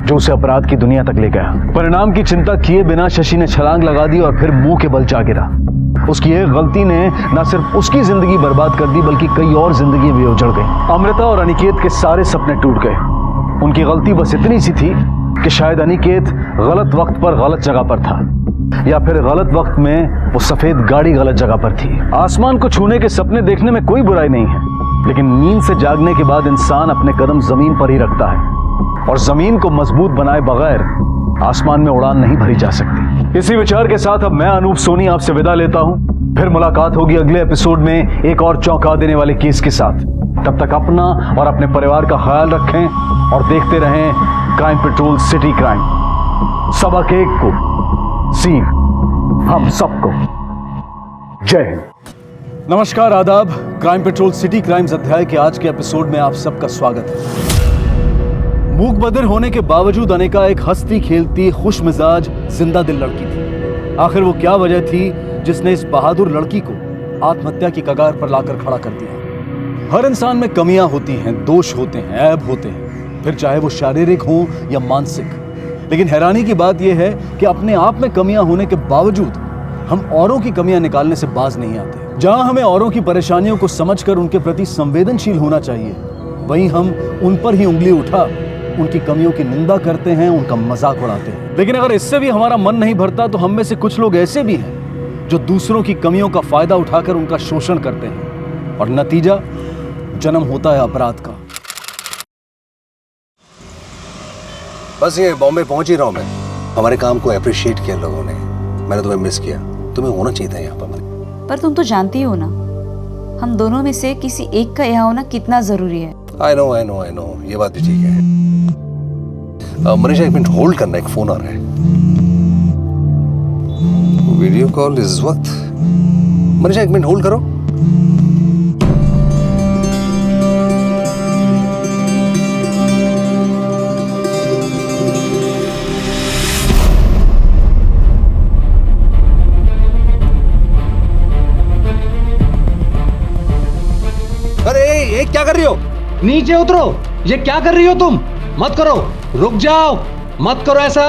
जो उसे अपराध की दुनिया तक ले गया। परिणाम की चिंता किए बिना शशि ने छलांग लगा दी और फिर मुंह के बल जा गिरा। उसकी एक गलती ने न सिर्फ उसकी जिंदगी बर्बाद कर दी, बल्कि कई और जिंदगी भी उजड़ गई। अमृता और अनिकेत के सारे सपने टूट गए। उनकी गलती बस इतनी सी थी कि शायद अनिकेत गलत वक्त पर गलत जगह पर था, या फिर गलत वक्त में वो सफेद गाड़ी गलत जगह पर थी। आसमान को छूने के सपने देखने में कोई बुराई नहीं है, लेकिन नींद से जागने के बाद इंसान अपने कदम जमीन पर ही रखता है, और जमीन को मजबूत बनाए बगैर आसमान में उड़ान नहीं भरी जा सकती। इसी विचार के साथ अब मैं अनूप सोनी आपसे विदा लेता हूं। फिर मुलाकात होगी अगले एपिसोड में एक और चौंका देने वाले केस के साथ। तब तक अपना और अपने परिवार का ख्याल रखें और देखते रहें क्राइम पेट्रोल सिटी क्राइम। सबक एक को सीख हम सबको। जय हिंद। नमस्कार, आदाब। क्राइम पेट्रोल सिटी क्राइम्स अध्याय के आज के एपिसोड में आप सबका स्वागत है। मूक बधिर होने के बावजूद अनिका एक हंसती खेलती खुश मिजाज जिंदा दिल लड़की थी। आखिर वो क्या वजह थी जिसने इस बहादुर लड़की को आत्महत्या की कगार पर लाकर खड़ा कर दिया? हर इंसान में कमियां होती हैं, दोष होते हैं, ऐब होते हैं, फिर चाहे वो शारीरिक हो या मानसिक। लेकिन हैरानी की बात यह है कि अपने आप में कमियां होने के बावजूद हम औरों की कमियां निकालने से बाज नहीं आते। जहां हमें औरों की परेशानियों को समझकर उनके प्रति संवेदनशील होना चाहिए, वहीं हम उन पर ही उंगली उठा उनकी कमियों की निंदा करते हैं, उनका मजाक उड़ाते हैं। लेकिन अगर इससे भी हमारा मन नहीं भरता तो हम में से कुछ लोग ऐसे भी हैं जो दूसरों की कमियों का फायदा उठाकर उनका शोषण करते हैं, और नतीजा जन्म होता है अपराध का। बस ये बॉम्बे पहुंच ही रहा हूं मैं। हमारे काम को अप्रिशिएट किया लोगों ने। मैंने तुम्हें मिस किया। तुम्हें होना चाहिए था यहाँ पर तुम तो जानती हो ना, हम दोनों में से किसी एक का यहाँ होना कितना जरूरी है। I know I know I know, ये बात भी ठीक है। मनीषा, एक मिनट होल्ड करना, एक फोन आ रहा है। वीडियो कॉल इस वक्त। मनीषा, एक मिनट होल्ड करो। अरे ये क्या कर रही हो? नीचे उतरो। ये क्या कर रही हो तुम? मत करो, रुक जाओ, मत करो ऐसा।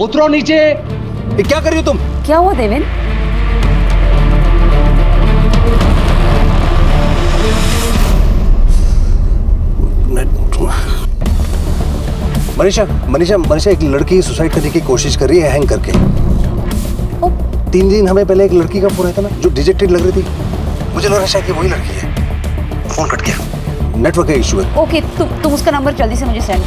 उतरो नीचे। ये क्या कर रही हो तुम? क्या हुआ देवेन? मनीषा मनीषा मनीषा, एक लड़की सुसाइड करने की कोशिश कर रही है हैंग करके। 3 दिन हमें पहले एक लड़की का फोन आया था ना, जो डिजेक्टेड लग रही थी। मुझे लग रहा है शायद वही लड़की है। फोन कट गया, नेटवर्क का इशू है। ओके, तुम उसका नंबर जल्दी से मुझे send.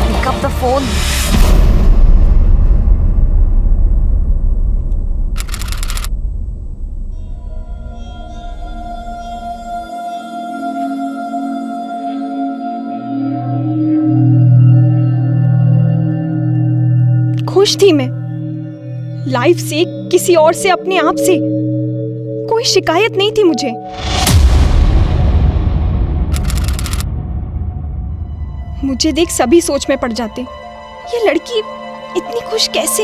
Pick up the phone. खुश थी मैं लाइफ से, किसी और से, अपने आप से। कोई शिकायत नहीं थी मुझे। मुझे देख सभी सोच में पड़ जाते, ये लड़की इतनी खुश कैसे?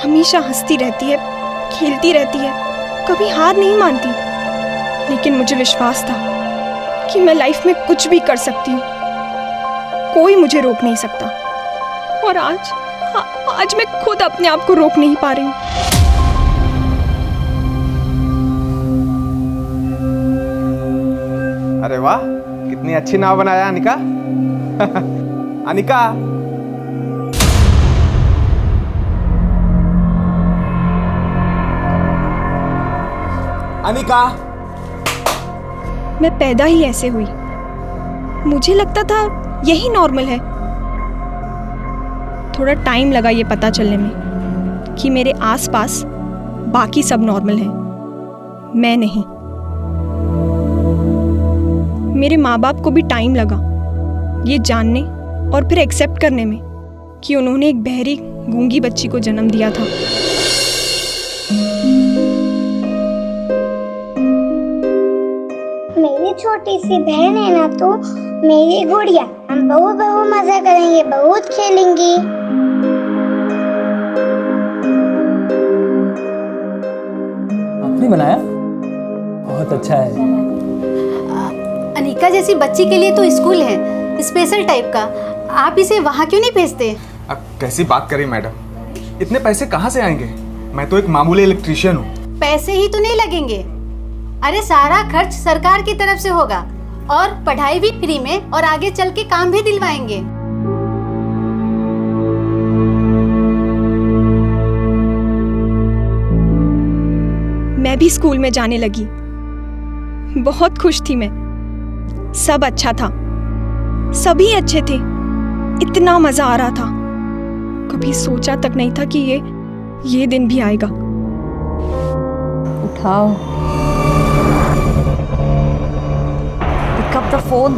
हमेशा हंसती रहती है, खेलती रहती है, कभी हार नहीं मानती। लेकिन मुझे विश्वास था कि मैं लाइफ में कुछ भी कर सकती हूँ, कोई मुझे रोक नहीं सकता। और आज मैं खुद अपने आप को रोक नहीं पा रही हूँ। अरे वाह, कितनी अच्छी नाव बनाया अनिका। अनिका, अनिका, मैं पैदा ही ऐसे हुई। मुझे लगता था यही नॉर्मल है। थोड़ा टाइम लगा ये पता चलने में कि मेरे आसपास बाकी सब नॉर्मल हैं, मैं नहीं। मेरे माँ बाप को भी टाइम लगा ये जानने और फिर एक्सेप्ट करने में कि उन्होंने एक बहरी गूंगी बच्ची को जन्म दिया था। मेरी छोटी सी बहन है ना तो मेरी गुड़िया, हम बहुत मजा करेंगे, बहुत खेलेंगे। आपने बनाया? बहुत अच्छा है। अनिका जैसी बच्ची के लिए तो स्कूल है स्पेशल टाइप का, आप इसे वहाँ क्यों नहीं भेजते? अब कैसी बात करें मैडम, इतने पैसे कहाँ से आएंगे? मैं तो एक मामूली इलेक्ट्रीशियन हूँ। पैसे ही तो नहीं लगेंगे, अरे सारा खर्च सरकार की तरफ से होगा और पढ़ाई भी फ्री में और आगे चल के काम भी दिलवाएंगे। मैं भी स्कूल में जाने लगी, बहुत खुश थी मैं। सब अच्छा था, सभी अच्छे थे, इतना मजा आ रहा था। कभी सोचा तक नहीं था कि ये दिन भी आएगा। उठाओ, pick up the phone.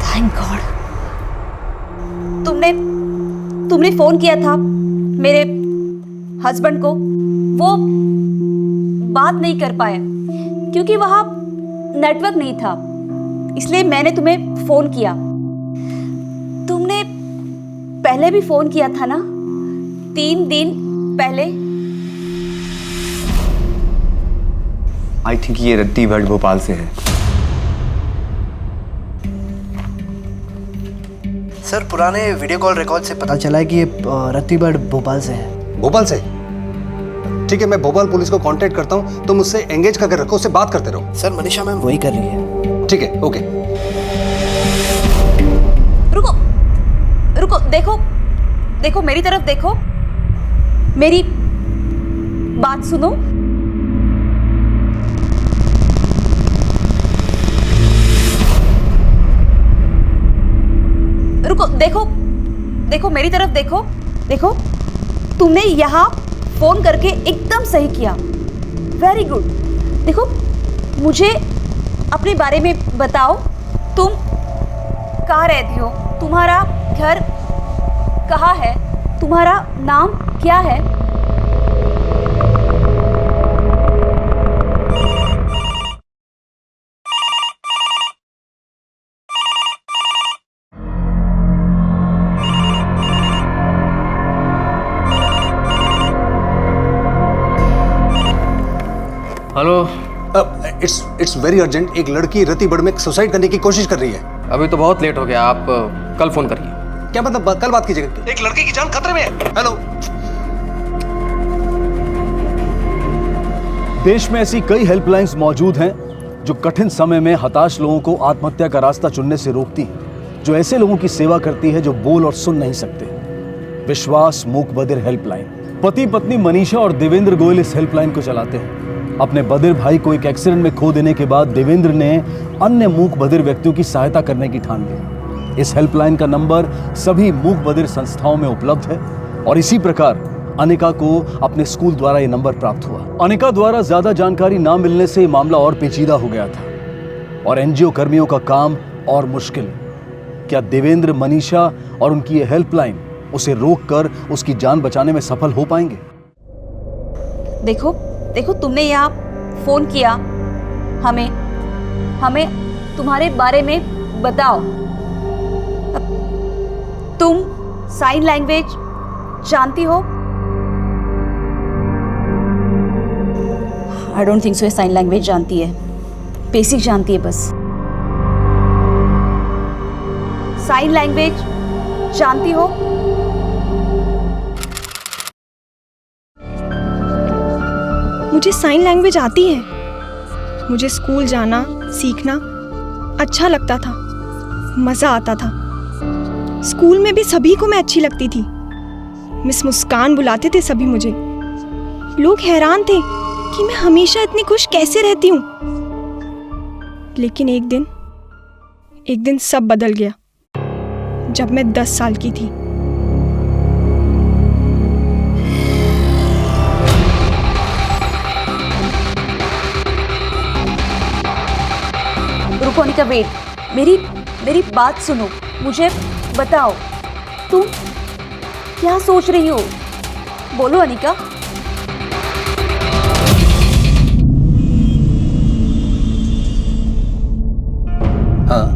Thank God. तुमने फोन किया था मेरे हस्बैंड को, वो बात नहीं कर पाया क्योंकि वहां नेटवर्क नहीं था, इसलिए मैंने तुम्हें फोन किया। तुमने पहले भी फोन किया था ना, 3 दिन पहले। आई थिंक ये रत्ती भट्ट भोपाल से है। सर पुराने वीडियो कॉल रिकॉर्ड से पता चला है कि ये रत्ती भट्ट भोपाल से है। भोपाल से? ठीक है, मैं भोपाल पुलिस को कांटेक्ट करता हूँ, तुम उससे एंगेज करके रखो, उससे बात करते रहो। सर मनीषा मैम वही कर रही है। ठीक है, ओके। रुको, देखो मेरी तरफ देखो, मेरी बात सुनो। रुको, देखो मेरी तरफ देखो, तुमने यहाँ फोन करके एकदम सही किया, वेरी गुड। देखो, मुझे अपने बारे में बताओ, तुम कहाँ रहती हो, तुम्हारा घर कहाँ है, तुम्हारा नाम क्या है? हेलो। It's very urgent. एक लड़की रत्तीगढ़ में सुसाइड करने की कोशिश कर रही है। अभी तो बहुत लेट हो गया, आप कल फोन करिए। क्या मतलब? कल बात कीजिएगा। एक लड़की की जान खतरे में है। हेलो। देश में ऐसी कई हेल्पलाइंस मौजूद हैं जो कठिन समय में हताश लोगों को आत्महत्या का रास्ता चुनने से रोकती हैं, जो ऐसे लोगों की सेवा करती है जो बोल और सुन नहीं सकते। विश्वास मूक बधिर हेल्पलाइन। पति पत्नी मनीषा और देवेंद्र गोयल इस हेल्पलाइन को चलाते हैं। अपने बधिर भाई को एक एक्सीडेंट में खो देने के बाद देवेंद्र ने अन्य मूक बधिर व्यक्तियों की सहायता करने की ठान ली। इस हेल्पलाइन का नंबर सभी मूक बधिर संस्थाओं में उपलब्ध है और इसी प्रकार अनिका को अपने स्कूल द्वारा यह नंबर प्राप्त हुआ। अनिका द्वारा ज्यादा जानकारी ना मिलने से मामला और पेचीदा हो गया था और एनजीओ कर्मियों का काम और मुश्किल। क्या देवेंद्र, मनीषा और उनकी ये हेल्पलाइन उसे रोककर उसकी जान बचाने में सफल हो पाएंगे? देखो तुमने यहाँ फोन किया, हमें तुम्हारे बारे में बताओ। तुम साइन लैंग्वेज जानती हो? आई डोंट थिंक सो ये साइन लैंग्वेज जानती है, बेसिक जानती है बस। साइन लैंग्वेज जानती हो? मुझे साइन लैंग्वेज आती है। मुझे स्कूल जाना सीखना अच्छा लगता था, मज़ा आता था। स्कूल में भी सभी को मैं अच्छी लगती थी। मिस मुस्कान बुलाते थे सभी मुझे। लोग हैरान थे कि मैं हमेशा इतनी खुश कैसे रहती हूँ। लेकिन एक दिन सब बदल गया जब मैं 10 साल की थी। रुको अनिका, वेट, मेरी बात सुनो, मुझे बताओ तुम क्या सोच रही हो? बोलो अनिका। हाँ,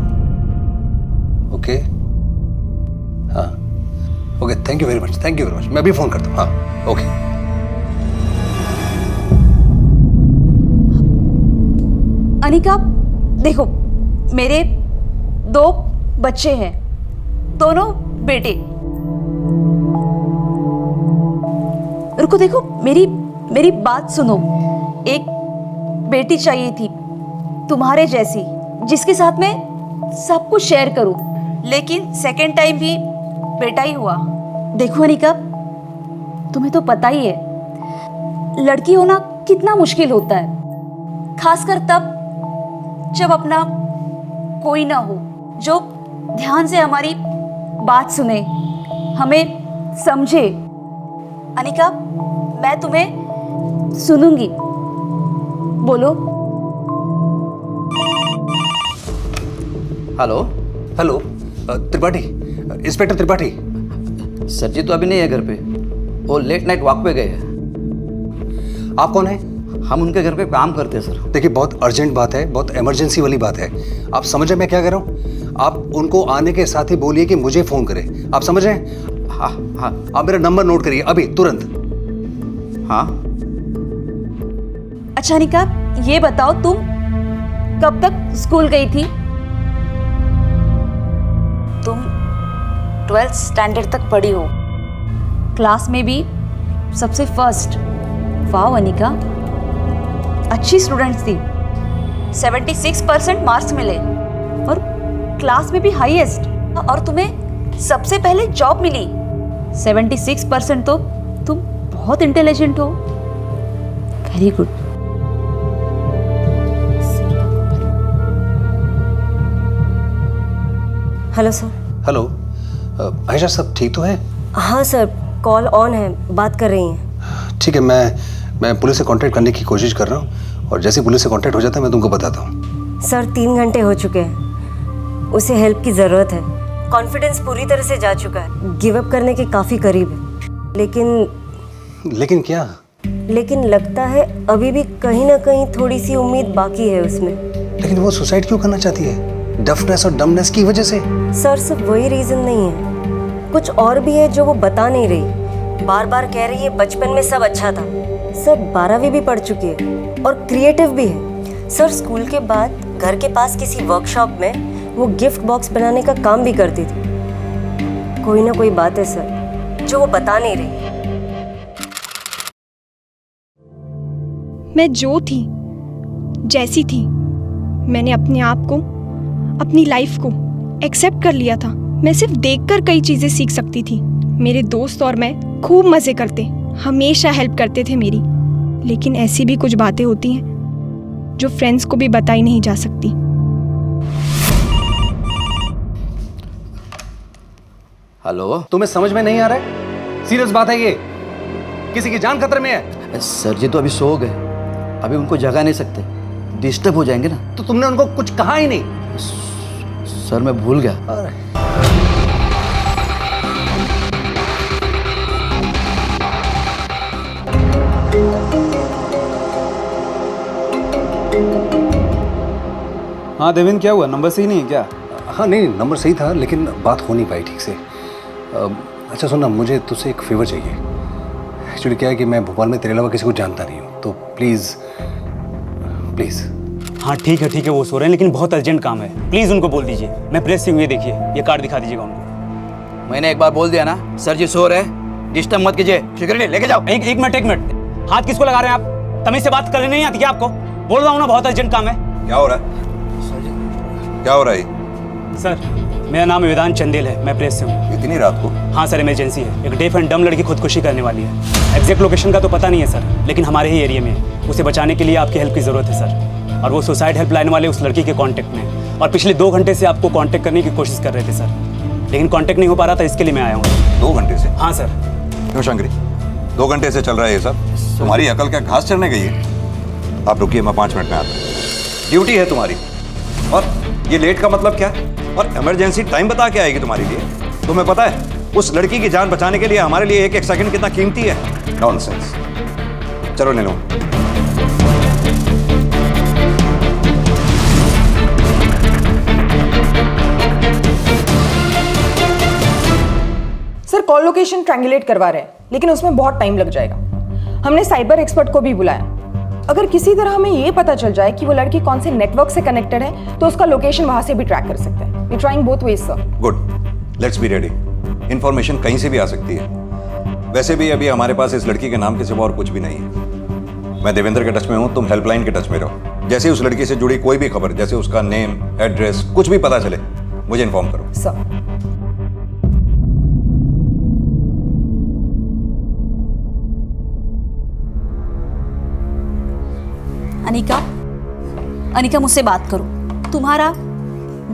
ओके, हाँ, okay, thank you very much, मैं भी फोन करता हूँ। हाँ, ओके। अनिका देखो, मेरे 2 बच्चे हैं, दोनों बेटे। रुको, देखो, मेरी बात सुनो। एक बेटी चाहिए थी तुम्हारे जैसी, जिसके साथ मैं सब कुछ शेयर करूं, लेकिन सेकंड टाइम भी बेटा ही हुआ। देखो अनिका, तुम्हें तो पता ही है लड़की होना कितना मुश्किल होता है, खासकर तब जब अपना कोई ना हो जो ध्यान से हमारी बात सुने, हमें समझे। अनिका, मैं तुम्हें सुनूंगी, बोलो। Hello hello, Tripathi, inspector Tripathi. Sir ji तो अभी नहीं है घर पे, वो लेट नाइट वॉक पे गए हैं। आप कौन है? हम उनके घर पे काम करते हैं सर। देखिए, बहुत अर्जेंट बात है, बहुत इमरजेंसी वाली बात है। आप समझ रहे मैं क्या कह रहा हूँ? आप उनको आने के साथ ही बोलिए कि मुझे फोन करें। आप समझ रहे हैं? हाँ हाँ। आप मेरा नंबर नोट करिए अभी, तुरंत। हाँ। अच्छा अनिका, ये बताओ तुम कब तक स्कूल गई थी? तुम 12th स्टैंडर्ड तक पढ़ी हो, क्लास में भी सबसे फर्स्ट। वाह अनिका, अच्छी स्टूडेंट थी, 76% मार्क्स मिले और क्लास में भी हाईएस्ट, और तुम्हें सबसे पहले जॉब मिली। 76% तो तुम बहुत इंटेलिजेंट हो। Very good. Hello sir. Hello, Ayesha, सब ठीक तो है? हाँ सर, कॉल ऑन है, बात कर रही हैं। ठीक है, मैं पुलिस से कांटेक्ट करने की कोशिश कर रहा हूँ, और जैसे पुलिस से कांटेक्ट हो जाता है मैं तुमको बताता हूँ। सर 3 घंटे हो चुके हैं, उसे हेल्प की ज़रूरत है। कॉन्फिडेंस पूरी तरह से जा चुका है, गिव अप करने के काफ़ी करीब है। लेकिन क्या? लेकिन लगता है अभी भी कहीं ना कहीं थोड़ी सी उम्मीद बाकी है उसमें। लेकिन वो सुसाइड क्यों करना चाहती है? डफनेस और डमनेस की वजह से? सर सिर्फ वही रीज़न नहीं है, कुछ और भी है जो वो बता नहीं रही। बार बार कह रही है बचपन में सब अच्छा था। सर 12वीं भी पढ़ चुकी है और क्रिएटिव भी है। सर स्कूल के बाद घर के पास किसी वर्कशॉप में वो गिफ्ट बॉक्स बनाने का काम भी करती थी। कोई ना कोई बात है सर जो वो बता नहीं रही। मैं जो थी, जैसी थी, मैंने अपने आप को, अपनी लाइफ को एक्सेप्ट कर लिया था। मैं सिर्फ देखकर कई चीजें सीख सकती थी। मेरे दोस्त और मैं खूब मजे करते, हमेशा हेल्प करते थे मेरी। लेकिन ऐसी भी कुछ बातें होती हैं जो फ्रेंड्स को भी बताई नहीं जा सकती। हेलो, तुम्हें समझ में नहीं आ रहा है? सीरियस बात है ये, किसी की जान खतरे में है। सर जी तो अभी सो गए, अभी उनको जगा नहीं सकते, डिस्टर्ब हो जाएंगे ना। तो तुमने उनको कुछ कहा ही नहीं? सर मैं भूल गया। हाँ देवेंद्र, क्या हुआ? नंबर सही नहीं है क्या? हाँ नहीं, नंबर सही था लेकिन बात हो नहीं पाई ठीक से। अच्छा सुनना, मुझे तुझसे एक फेवर चाहिए। एक्चुअली क्या है कि मैं भोपाल में तेरे अलावा किसी को जानता नहीं हूँ, तो प्लीज़ प्लीज़। हाँ ठीक है, वो सो रहे हैं लेकिन बहुत अर्जेंट काम है, प्लीज़ उनको बोल दीजिए। मैं प्रेस से हुए, देखिए ये कार्ड दिखा दीजिएगा उनको। मैंने एक बार बोल दिया ना, सर जी सो रहे, डिस्टर्ब मत कीजिए। सिक्योरिटी लेके जाओ। एक मिनट, हाथ किसको लगा रहे हैं आप? तमीज से बात करने नहीं आती क्या आपको? बोल रहा हूँ ना, बहुत अर्जेंट काम है। क्या हो रहा है? क्या हो रहा है? सर मेरा नाम वेदांत चंदेल है, मैं प्रेस से हूँ। इतनी रात को? हाँ सर, इमरजेंसी है। एक डेफ एंड डम लड़की खुदकुशी करने वाली है। एग्जैक्ट लोकेशन का तो पता नहीं है सर, लेकिन हमारे ही एरिया में है। उसे बचाने के लिए आपकी हेल्प की ज़रूरत है सर। और वो सुसाइड हेल्पलाइन वाले उस लड़की के कॉन्टैक्ट में है और पिछले 2 घंटे से आपको कॉन्टैक्ट करने की कोशिश कर रहे थे सर, लेकिन कॉन्टैक्ट नहीं हो पा रहा था, इसके लिए मैं आया हूँ। 2 घंटे से? हाँ सर। क्यों शंकरी, 2 घंटे से चल रहा है ये सब? तुम्हारी अकल क्या घास चढ़ने गई है? आप रुकिए, मैं 5 मिनट में आता हूँ। ड्यूटी है तुम्हारी, और ये लेट का मतलब क्या है? और इमरजेंसी टाइम बता के आएगी तुम्हारे लिए? तुम्हें पता है उस लड़की की जान बचाने के लिए हमारे लिए एक सेकंड कितना कीमती है? नॉनसेंस। चलो ले लो। सर कॉल लोकेशन ट्रैंगुलेट करवा रहे हैं, लेकिन उसमें बहुत टाइम लग जाएगा। हमने साइबर एक्सपर्ट को भी बुलाया। अगर किसी तरह हमें ये पता चल जाए कि वो लड़की कौन से नेटवर्क से कनेक्टेड है, तो उसका लोकेशन वहां से भी ट्रैक कर सकते हैं। We trying both ways sir. Good, let's be ready. Information कहीं से भी आ सकती है। वैसे भी अभी हमारे पास इस लड़की के नाम के सिवा और कुछ भी नहीं है। मैं देवेंद्र के टच में हूं, तुम हेल्पलाइन के टच में रहो। जैसे उस लड़की से जुड़ी कोई भी खबर, जैसे उसका नेम, एड्रेस, कुछ भी पता चले, मुझे इन्फॉर्म करो। सर। अनिका, अनिका मुझसे बात करो। तुम्हारा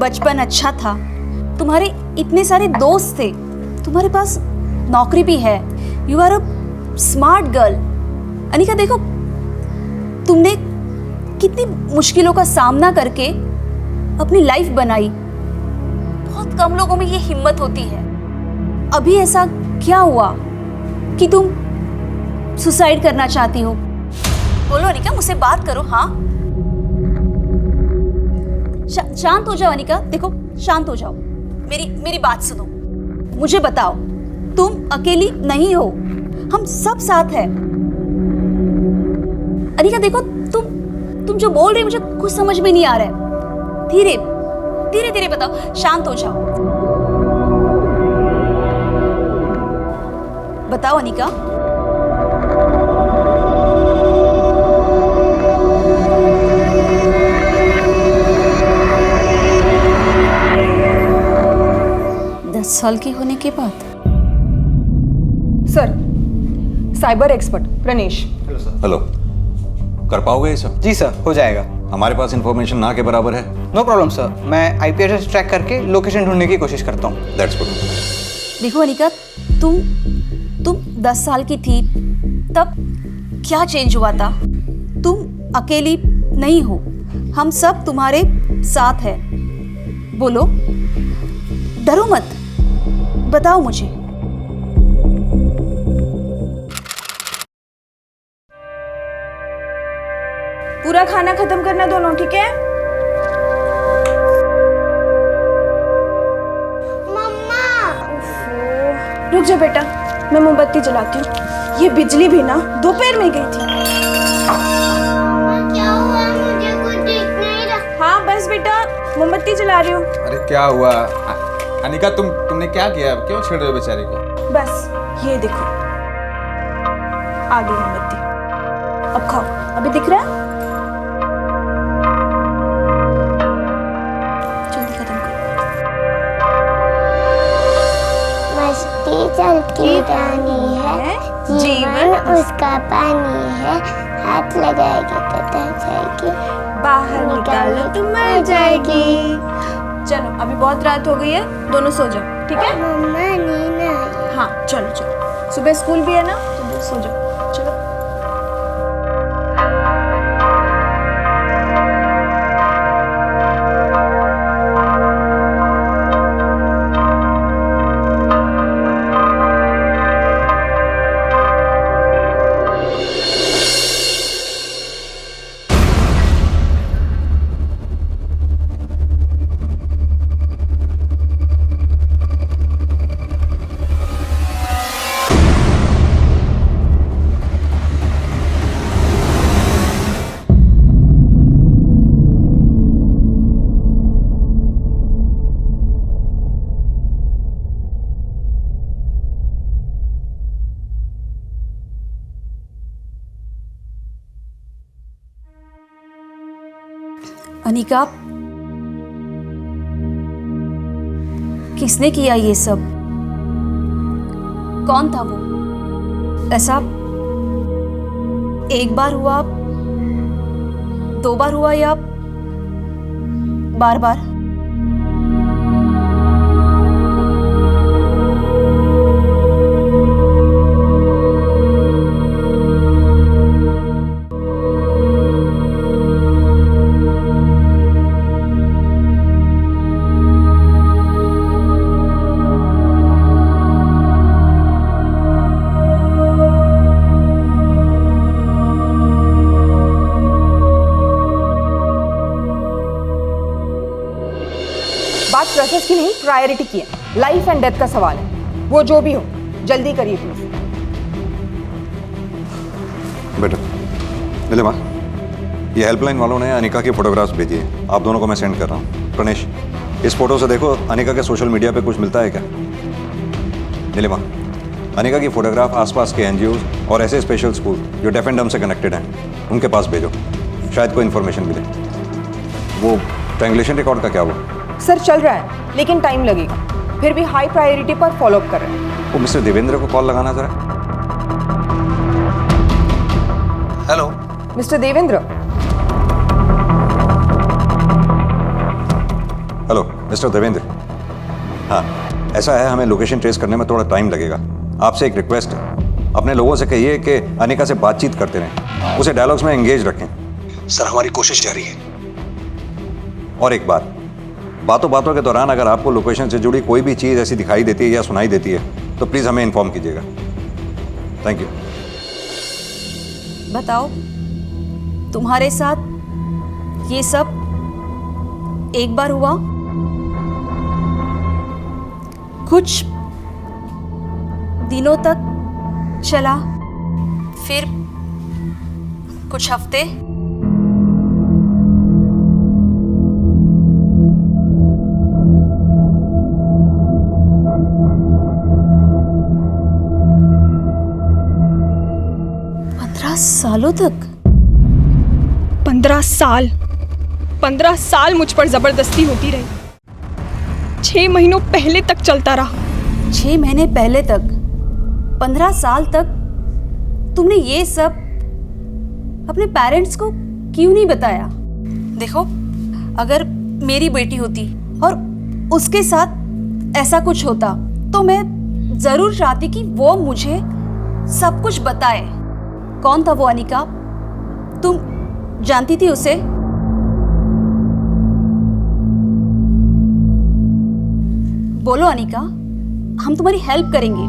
बचपन अच्छा था, तुम्हारे इतने सारे दोस्त थे, तुम्हारे पास नौकरी भी है, you are a smart girl. Anika देखो, तुमने कितनी मुश्किलों का सामना करके अपनी लाइफ बनाई। बहुत कम लोगों में ये हिम्मत होती है। अभी ऐसा क्या हुआ कि तुम सुसाइड करना चाहती हो? बोलो अनिका, मुझसे बात करो। हाँ, शांत हो जाओ अनिका, देखो शांत हो जाओ, मेरी बात सुनो, मुझे बताओ, तुम अकेली नहीं हो, हम सब साथ हैं। अनिका देखो, तुम जो बोल रही हो मुझे कुछ समझ में नहीं आ रहा है। धीरे धीरे धीरे बताओ, शांत हो जाओ। बताओ अनिका। साल की होने के बाद। Sir, cyber expert Pranesh. Hello, कर पाओगे ये सब? जी सर, हो जाएगा। हमारे पास इंफॉर्मेशन ना के बराबर है। नो प्रॉब्लम सर, मैं आईपी एड्रेस ट्रैक करके लोकेशन ढूंढने की कोशिश करता हूँ। That's good. देखो अनिका, तुम 10 साल की थी तब क्या चेंज हुआ था? तुम अकेली नहीं हो, हम सब तुम्हारे साथ हैं। बोलो, डरो मत, बताओ मुझे। पूरा खाना खत्म करना दोनों, ठीक है? मम्मा। रुक जा बेटा, मैं मोमबत्ती जलाती हूँ। ये बिजली भी ना दोपहर में गई थी। क्या हुआ? मुझे कुछ दिख नहीं रहा। हाँ बस बेटा, मोमबत्ती जला रही हूँ। अरे क्या हुआ अनिका, तुमने क्या किया? क्यों छेड़ रहे हो बेचारी को? बस ये देखो, आ गई मोमबत्ती। अब खाओ, अभी दिख रहा है? जल्दी खत्म करो। मस्ती चलती रानी है, जीवन उसका पानी है, हाथ लगाएगी तो तर जाएगी, बाहर निकालो तो मर जाएगी। चलो अभी बहुत रात हो गई है, दोनों सो जाओ, ठीक है? मम्मा नींद आई। हाँ चलो चलो, सुबह स्कूल भी है ना, तो सो जाओ। चलो। अनिका, किसने किया ये सब? कौन था वो? ऐसा एक बार हुआ, 2 बार हुआ या बार बार? बात प्रोसेस की नहीं, प्रायोरिटी की है। लाइफ एंड डेथ का सवाल है, वो जो भी हो जल्दी करिए प्लीज। बेटा नीलिमा, ये हेल्पलाइन वालों ने अनिका की फोटोग्राफ्स भेजी है, आप दोनों को मैं सेंड कर रहा हूँ। प्रणेश, इस फोटो से देखो अनिका के सोशल मीडिया पे कुछ मिलता है क्या? नीलिमा, अनिका की फोटोग्राफ आसपास के एनजीओ और ऐसे स्पेशल स्कूल जो डेफ एंड डम से कनेक्टेड हैं उनके पास भेजो, शायद कोई इन्फॉर्मेशन मिले। वो ट्रायंगुलेशन रिकॉर्ड का क्या हुआ? सर चल रहा है लेकिन टाइम लगेगा, फिर भी हाई प्रायोरिटी पर फॉलो अप कर रहे हैं। वो मिस्टर देवेंद्र को कॉल लगाना जरा। Hello mister Devendra. Hello mister Devendra. हाँ, ऐसा है, हमें लोकेशन ट्रेस करने में थोड़ा टाइम लगेगा। आपसे एक रिक्वेस्ट है, अपने लोगों से कहिए कि अनिका से बातचीत करते रहें, उसे डायलॉग्स में एंगेज रखें। सर हमारी कोशिश जारी है। और एक बात, बातों बातों के दौरान अगर आपको लोकेशन से जुड़ी कोई भी चीज़ ऐसी दिखाई देती है या सुनाई देती है तो प्लीज़ हमें इन्फॉर्म कीजिएगा। Thank you. बताओ, तुम्हारे साथ ये सब एक बार हुआ? कुछ दिनों तक चला, फिर कुछ हफ्ते? सालों तक? 15 साल 15 साल मुझ पर जबरदस्ती होती रही। 6 महीनों पहले तक चलता रहा। 6 महीने पहले तक? 15 साल तक तुमने ये सब अपने पेरेंट्स को क्यों नहीं बताया? देखो, अगर मेरी बेटी होती और उसके साथ ऐसा कुछ होता तो मैं जरूर चाहती कि वो मुझे सब कुछ बताए। कौन था वो अनिका? तुम जानती थी उसे? बोलो अनिका, हम तुम्हारी हेल्प करेंगे।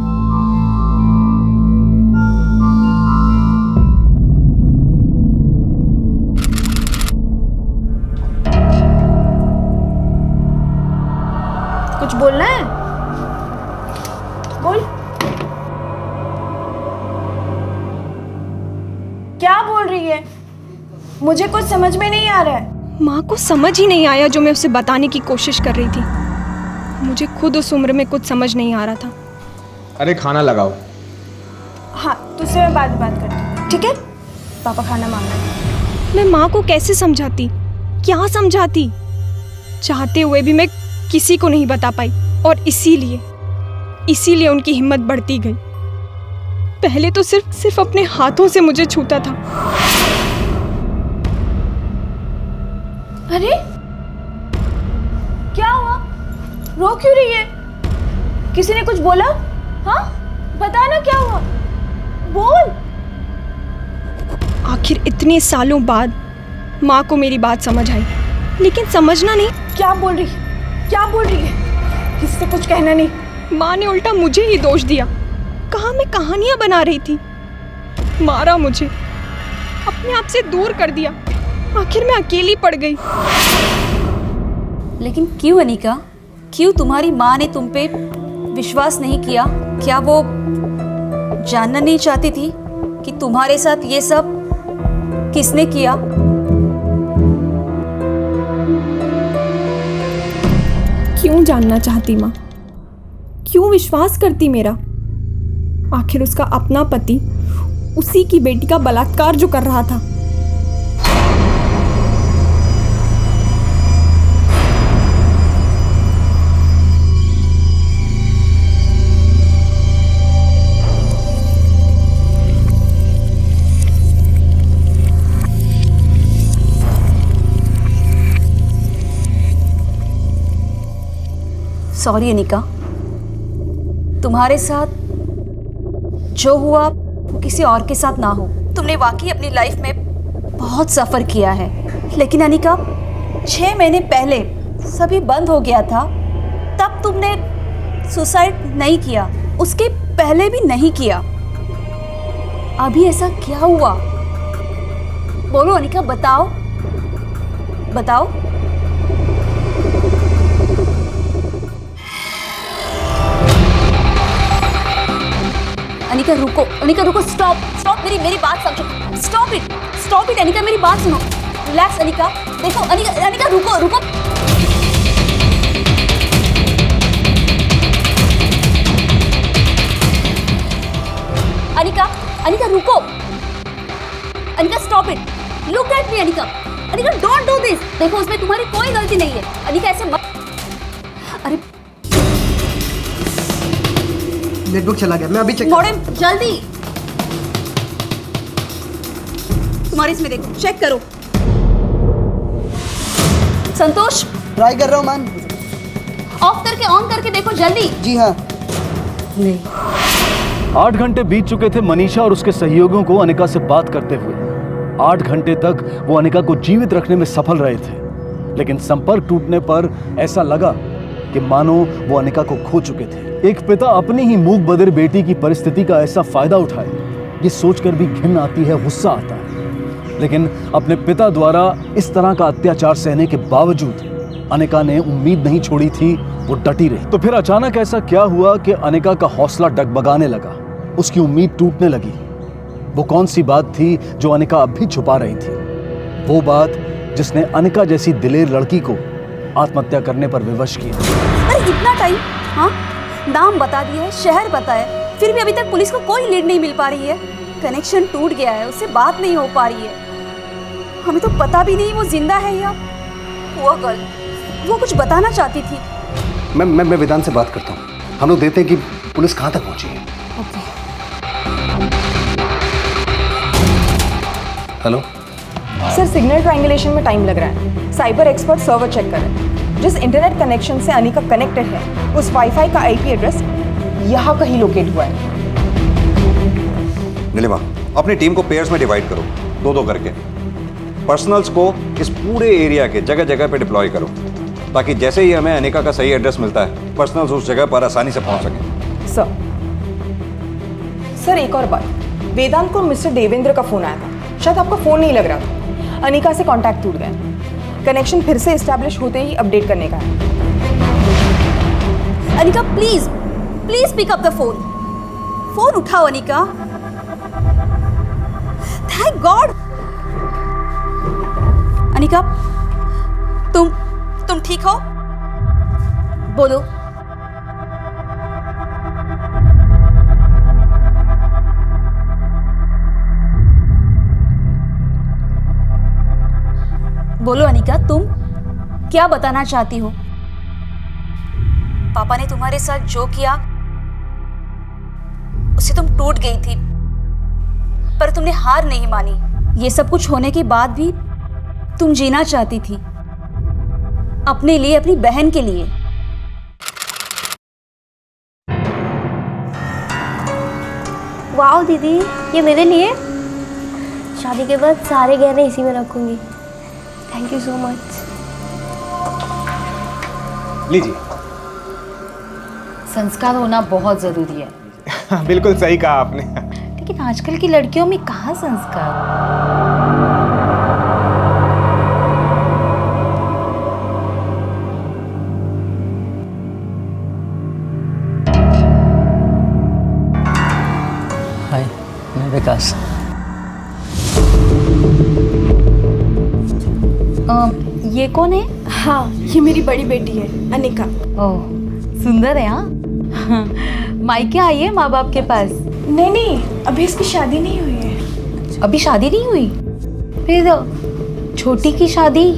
कुछ बोलना है? बोल। क्या बोल रही है? मुझे कुछ समझ में नहीं आ रहा है। माँ को समझ ही नहीं आया जो मैं उसे बताने की कोशिश कर रही थी। मुझे खुद उस उम्र में कुछ समझ नहीं आ रहा था। अरे खाना लगाओ। हाँ, तुझसे मैं बात करती हूँ, ठीक है? पापा खाना मांग रहे हैं। मैं माँ को कैसे समझाती, क्या समझाती? चाहते हुए भी मैं किसी को नहीं बता पाई और इसीलिए उनकी हिम्मत बढ़ती गई। पहले तो सिर्फ अपने हाथों से मुझे छूता था। अरे क्या हुआ? रो क्यों रही है? किसी ने कुछ बोला? हाँ, बताना क्या हुआ, बोल। आखिर इतने सालों बाद माँ को मेरी बात समझ आई, लेकिन समझना नहीं। क्या बोल रही है? किसी से कुछ कहना नहीं। माँ ने उल्टा मुझे ही दोष दिया, कहा मैं कहानियां बना रही थी। मारा मुझे, अपने आप से दूर कर दिया। आखिर मैं अकेली पड़ गई। लेकिन क्यों अनिका? क्यों तुम्हारी माँ ने तुम पे विश्वास नहीं किया? क्या वो जानना नहीं चाहती थी कि तुम्हारे साथ ये सब किसने किया? क्यों जानना चाहती माँ? क्यों विश्वास करती मेरा? आखिर उसका अपना पति उसी की बेटी का बलात्कार जो कर रहा था। सॉरी अनिका, तुम्हारे साथ जो हुआ वो किसी और के साथ ना हो। तुमने वाकई अपनी लाइफ में बहुत सफ़र किया है, लेकिन अनिका 6 महीने पहले सभी बंद हो गया था, तब तुमने सुसाइड नहीं किया, उसके पहले भी नहीं किया। अभी ऐसा क्या हुआ? बोलो अनिका, बताओ बताओ। अनिका रुको, अनिका रुको, स्टॉप स्टॉप, मेरी बात समझो, स्टॉप इट अनिका, मेरी बात सुनो, रिलैक्स अनिका। देखो अनिका, अनिका रुको रुको। अनिका, अनिका रुको, Anika stop it, look at me Anika, Anika don't do this. देखो उसमें तुम्हारी कोई गलती नहीं है अनिका, ऐसे मत। अरे नेटवर्क चला गया, मैं अभी चेक मॉडेम जल्दी, तुम्हारे इसमें देखो, चेक करो। संतोष ट्राई कर रहा हूँ मैम। ऑफ करके ऑन करके देखो जल्दी। जी हाँ। नहीं। 8 घंटे बीत चुके थे मनीषा और उसके सहयोगियों को अनिका से बात करते हुए। 8 घंटे तक वो अनिका को जीवित रखने में सफल रहे थे, लेकिन संपर्क टूटने पर ऐसा लगा कि मानो वो अनिका को खो चुके थे। एक पिता अपनी ही मूक बधिर बेटी की परिस्थिति का ऐसा फायदा उठाए, ये सोचकर भी घिन आती है, गुस्सा आता है। लेकिन अपने पिता द्वारा इस तरह का अत्याचार सहने के बावजूद अनिका ने उम्मीद नहीं छोड़ी थी, वो डटी रही। तो फिर अचानक ऐसा क्या हुआ कि अनिका का हौसला डगमगाने लगा, उसकी उम्मीद टूटने लगी। वो कौन सी बात थी जो अनिका अब भी छुपा रही थी? वो बात जिसने अनिका जैसी दिलेर लड़की को आत्महत्या करने पर विवश किया। अरे इतना टाइम, हाँ, नाम बता दिया है, शहर बताया, फिर भी अभी तक पुलिस को कोई लीड नहीं मिल पा रही है। कनेक्शन टूट गया है, उससे बात नहीं हो पा रही है। हमें तो पता भी नहीं वो जिंदा है या वो गर्ल, वो कुछ बताना चाहती थी। मैं वेदांत से बात करता हूँ, हम लोग देखते हैं कि पुलिस कहाँ तक पहुँची है। हेलो सर, सिग्नल ट्रायंगुलेशन में टाइम लग रहा है। साइबर एक्सपर्ट सर्वर चेक कर रहे हैं। जिस इंटरनेट कनेक्शन से अनिका कनेक्टेड है, उस वाईफाई का आईपी एड्रेस यहाँ कहीं लोकेट हुआ है। नीलिमा, अपनी टीम को पेयर्स में डिवाइड करो, 2-2 करके। पर्सनल्स को इस पूरे एरिया के जगह जगह पे डिप्लॉय करो, ताकि जैसे ही हमें अनिका का सही एड्रेस मिलता है, पर्सनल्स उस जगह पर आसानी से पहुंच सकें। सर एक और बात, वेदांत को मिस्टर देवेंद्र का फोन आया था, शायद आपका फोन नहीं लग रहा था। अनिका से कांटेक्ट टूट गया, कनेक्शन फिर से एस्टैब्लिश होते ही अपडेट करने का है। Anika please please pick up the phone, phone उठाओ अनिका। Thank God. अनिका, तुम ठीक हो? बोलो। बोलो अनिका, तुम क्या बताना चाहती हो? पापा ने तुम्हारे साथ जो किया उससे तुम टूट गई थी, पर तुमने हार नहीं मानी। ये सब कुछ होने के बाद भी तुम जीना चाहती थी, अपने लिए, अपनी बहन के लिए। वाह दीदी, ये मेरे लिए। शादी के बाद सारे गहने इसी में रखूंगी। Thank you so much. लीजिए। संस्कार होना बहुत जरूरी है। बिल्कुल सही कहा आपने। लेकिन आजकल की लड़कियों में कहाँ संस्कार? हाय, मैं विकास। ये कौन है? हाँ, ये मेरी बड़ी बेटी है अनिका। ओह, सुंदर है। हाँ, मायके आई है माँ बाप के पास? नहीं, अभी इसकी शादी नहीं हुई है। अभी शादी नहीं हुई? फिर छोटी की शादी?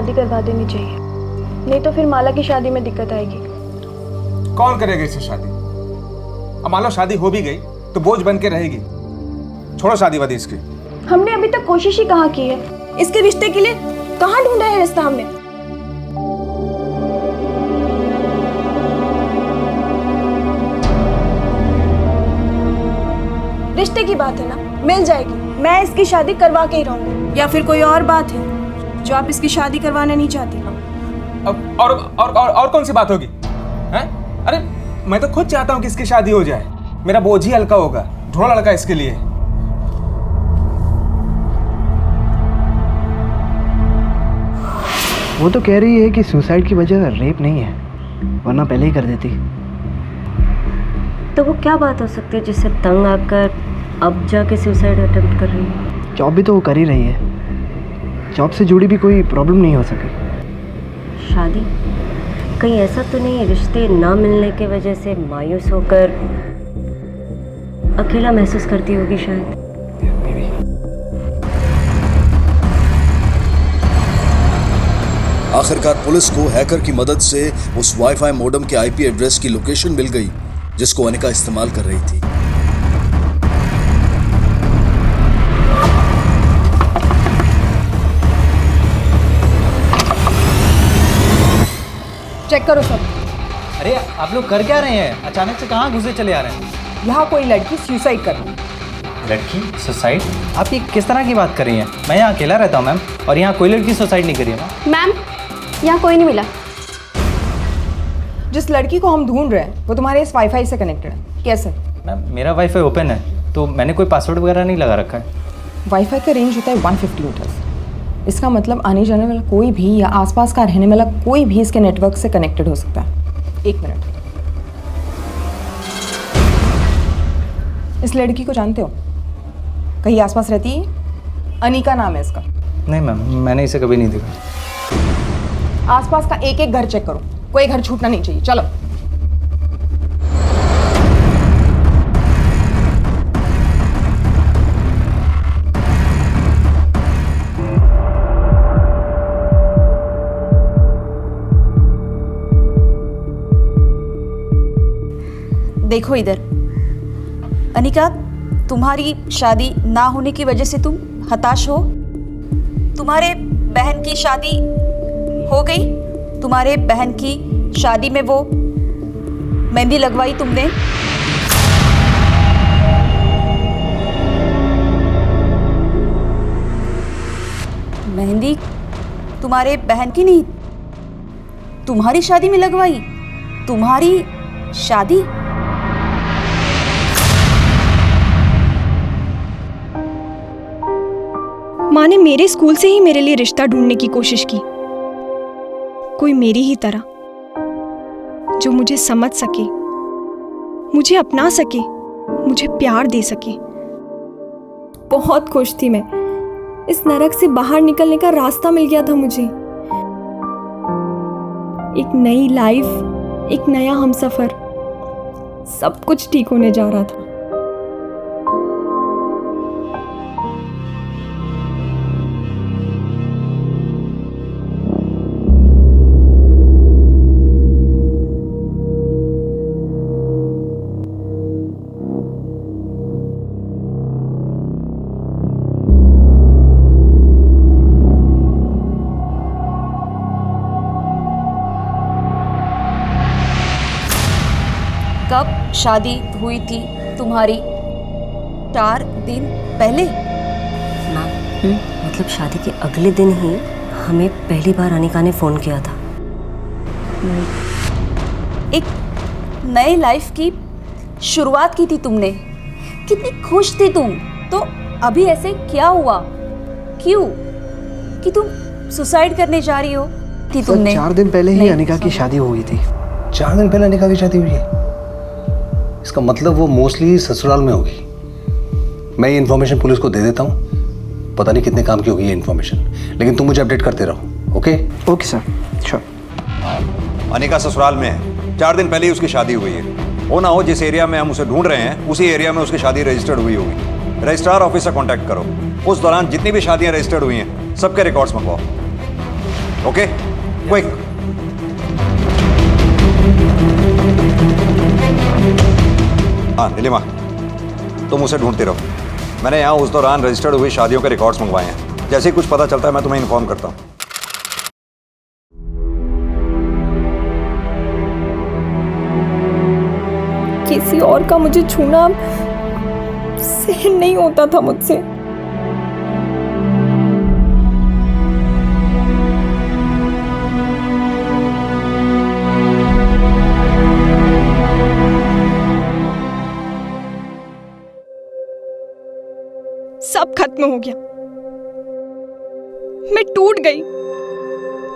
शादी करवा देनी चाहिए, नहीं तो फिर माला की शादी में दिक्कत आएगी। कौन करेगा इससे शादी? अब मान लो शादी हो भी गई तो बोझ बन के रहेगी। छोड़ो शादी वादी इसकी। हमने अभी तक कोशिश ही कहाँ की है इसके रिश्ते के लिए? कहाँ ढूंढा है रिश्ता हमने? रिश्ते की बात है ना, मिल जाएगी। मैं इसकी शादी करवा के ही रहूंगी। या फिर कोई और बात है जो आप इसकी शादी करवाना नहीं चाहती? अब और कौन सी बात होगी? हैं? अरे मैं तो खुद चाहता हूँ कि इसकी शादी हो जाए। मेरा बोझ ही हल्का होगा। ढोला लड़का इसके लिए। वो तो कह रही है कि सुसाइड की वजह रेप नहीं है, वरना पहले ही कर देती। तो वो क्या बात हो सकती है जिससे तंग आकर अब जाके सुसाइड अटेम्प्ट कर रही है? जॉब भी तो वो कर ही रही है, जॉब से जुड़ी भी कोई प्रॉब्लम नहीं हो सकी। शादी? कहीं ऐसा तो नहीं रिश्ते ना मिलने की वजह से मायूस होकर अकेला महसूस करती होगी शायद? आखिरकार पुलिस को हैकर की मदद से उस वाईफाई मॉडेम के आईपी एड्रेस की लोकेशन मिल गई जिसको अनिका इस्तेमाल कर रही थी। चेक करो सब। अरे आप लोग कर क्या रहे हैं? अचानक से कहाँ घुसे चले आ रहे हैं? यहाँ कोई लड़की सुसाइड कर रही है। लड़की सुसाइड? आप ये किस तरह की बात कर रही हैं? मैं यहाँ अकेला रहता हूँ मैम, और यहाँ कोई लड़की सुसाइड नहीं करी है मैम। यहाँ कोई नहीं मिला। जिस लड़की को हम ढूंढ रहे हैं वो तुम्हारे इस वाईफाई से कनेक्टेड है। कैसे? मैम मेरा वाईफाई ओपन है, तो मैंने कोई पासवर्ड वगैरह नहीं लगा रखा है। वाईफाई का रेंज होता है 150 मीटर्स। इसका मतलब आने जाने वाला कोई भी या आसपास का रहने वाला कोई भी इसके नेटवर्क से कनेक्टेड हो सकता है। 1 मिनट। इस लड़की को जानते हो? कहीं आसपास रहती है? अनिका नाम है इसका। नहीं मैम, मैंने इसे कभी नहीं देखा। आसपास का एक एक घर चेक करो, कोई घर छूटना नहीं चाहिए। चलो। देखो इधर, अनिका, तुम्हारी शादी ना होने की वजह से तुम हताश हो। तुम्हारे बहन की शादी हो गई, तुम्हारे बहन की शादी में वो मेहंदी लगवाई तुमने। मेहंदी तुम्हारे बहन की नहीं, तुम्हारी शादी में लगवाई। तुम्हारी शादी? माँ ने मेरे स्कूल से ही मेरे लिए रिश्ता ढूंढने की कोशिश की, कोई मेरी ही तरह जो मुझे समझ सके, मुझे अपना सके, मुझे प्यार दे सके। बहुत खुश थी मैं। इस नरक से बाहर निकलने का रास्ता मिल गया था मुझे। एक नई लाइफ, एक नया हमसफर, सब कुछ ठीक होने जा रहा था। कब शादी हुई थी तुम्हारी? 4 दिन पहले? मतलब शादी के अगले दिन ही हमें पहली बार अनिका ने फ़ोन किया था। एक नए लाइफ की शुरुआत की थी तुमने। कितनी खुश थी तुम। तो अभी ऐसे क्या हुआ? क्यों कि तुम सुसाइड करने जा रही हो? कि तुमने 4 दिन पहले ही अनिका की शादी हो गई थी। 4 दिन पहले अनिका की शादी हुई है? इसका मतलब वो मोस्टली ससुराल में होगी। मैं ये इन्फॉर्मेशन पुलिस को दे देता हूँ। पता नहीं कितने काम की होगी ये इन्फॉर्मेशन, लेकिन तुम मुझे अपडेट करते रहो। Okay? Okay sir, sure. Anika ससुराल में है। 4 दिन पहले ही उसकी शादी हुई है। हो ना हो जिस एरिया में हम उसे ढूंढ रहे हैं उसी एरिया में उसकी शादी रजिस्टर्ड हुई होगी। रजिस्ट्रार ऑफिस से कॉन्टैक्ट करो। उस दौरान जितनी भी शादियां रजिस्टर्ड हुई हैं सबके रिकॉर्ड्स मंगवाओ। Okay quick. हाँ नीलिमा, तुम उसे ढूंढते रहो। मैंने यहाँ उस दौरान रजिस्टर्ड हुई शादियों के रिकॉर्ड्स मंगवाए हैं। जैसे ही कुछ पता चलता है मैं तुम्हें इन्फॉर्म करता हूँ। किसी और का मुझे छूना सहन नहीं होता था मुझसे। सब खत्म हो गया। मैं टूट गई।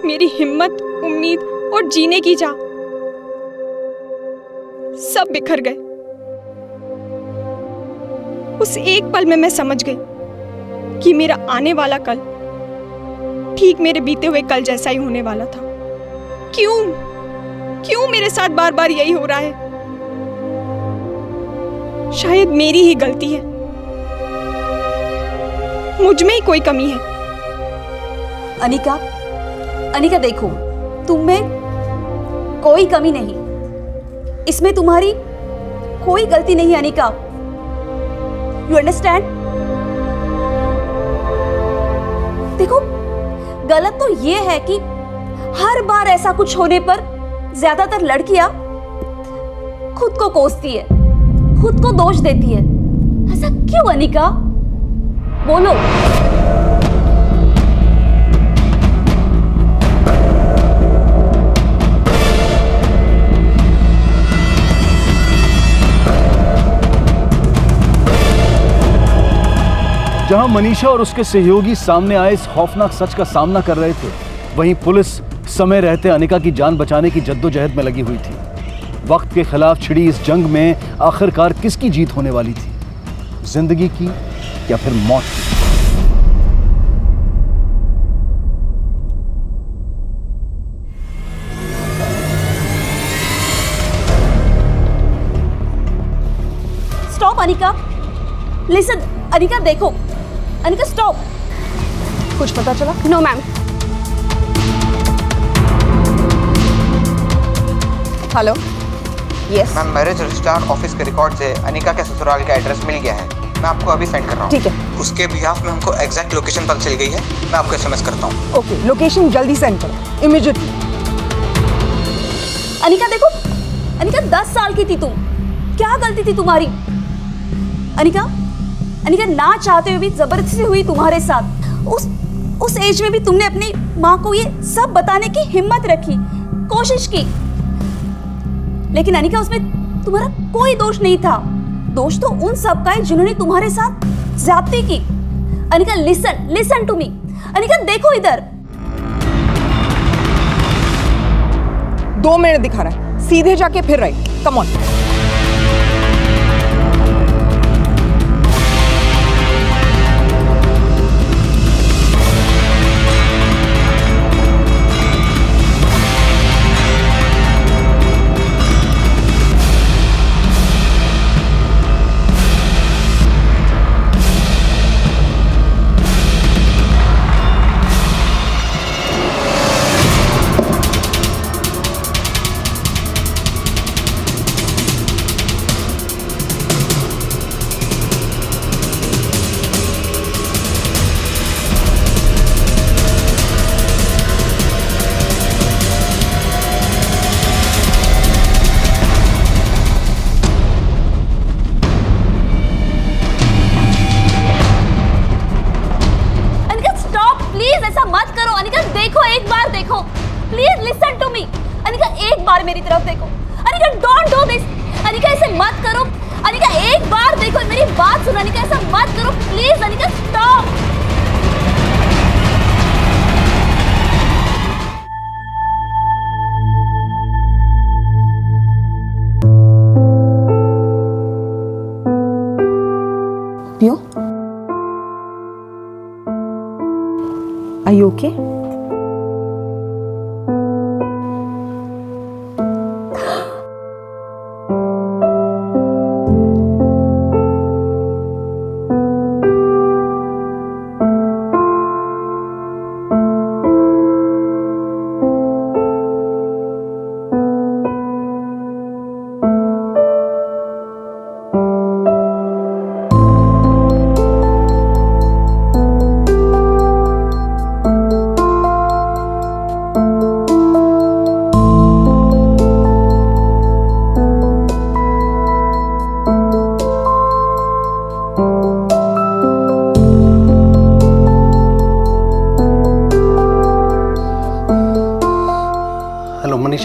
मेरी हिम्मत, उम्मीद और जीने की चाह सब बिखर गए। उस एक पल में मैं समझ गई कि मेरा आने वाला कल ठीक मेरे बीते हुए कल जैसा ही होने वाला था। क्यों मेरे साथ बार बार यही हो रहा है? शायद मेरी ही गलती है, मुझ में ही कोई कमी है। अनिका देखो, तुम में कोई कमी नहीं, इसमें तुम्हारी कोई गलती नहीं। Anika, you understand? देखो, गलत तो ये है कि हर बार ऐसा कुछ होने पर ज्यादातर लड़कियां खुद को कोसती है, खुद को दोष देती है। ऐसा क्यों अनिका? बोलो। जहां मनीषा और उसके सहयोगी सामने आए इस खौफनाक सच का सामना कर रहे थे, वहीं पुलिस समय रहते अनिका की जान बचाने की जद्दोजहद में लगी हुई थी। वक्त के खिलाफ छिड़ी इस जंग में आखिरकार किसकी जीत होने वाली थी? जिंदगी की या फिर मौत की? Stop Anika, listen. अनिका देखो, अनिका स्टॉप। कुछ पता चला? No ma'am. Hello, yes ma'am, marriage registrar office के रिकॉर्ड से अनिका के ससुराल का एड्रेस मिल गया है। मैं आपको अभी सेंड कर रहा हूँ। ठीक है। उसके बिहाफ में हमको एग्जैक्ट लोकेशन पता चल गई है। मैं आपको एसएमएस करता हूँ। ओके, लोकेशन जल्दी सेंड करो, इमीडिएटली। अनिका देखो, अनिका 10 साल की थी तुम, क्या गलती थी तुम्हारी? अनिका ना चाहते हुए भी जबरदस्ती हुई तुम्हारे साथ। उस एज में भी तुमने अपनी माँ को ये सब बताने की हिम्मत रखी, कोशिश की, लेकिन अनिका उसमें तुम्हारा कोई दोष नहीं था। दोष तो उन सब का है जिन्होंने तुम्हारे साथ ज्यादती की। Anika listen to me. Anika देखो इधर। 2 मिनट दिखा रहा है, सीधे जाके फिर राइट। Come on. मेरी तरफ देखो। Anika don't do this. Anika ऐसे मत करो। अनिका एक बार देखो, मेरी बात सुनो। अनिका ऐसा मत करो प्लीज। अनिका स्टॉप। पियो, are you okay?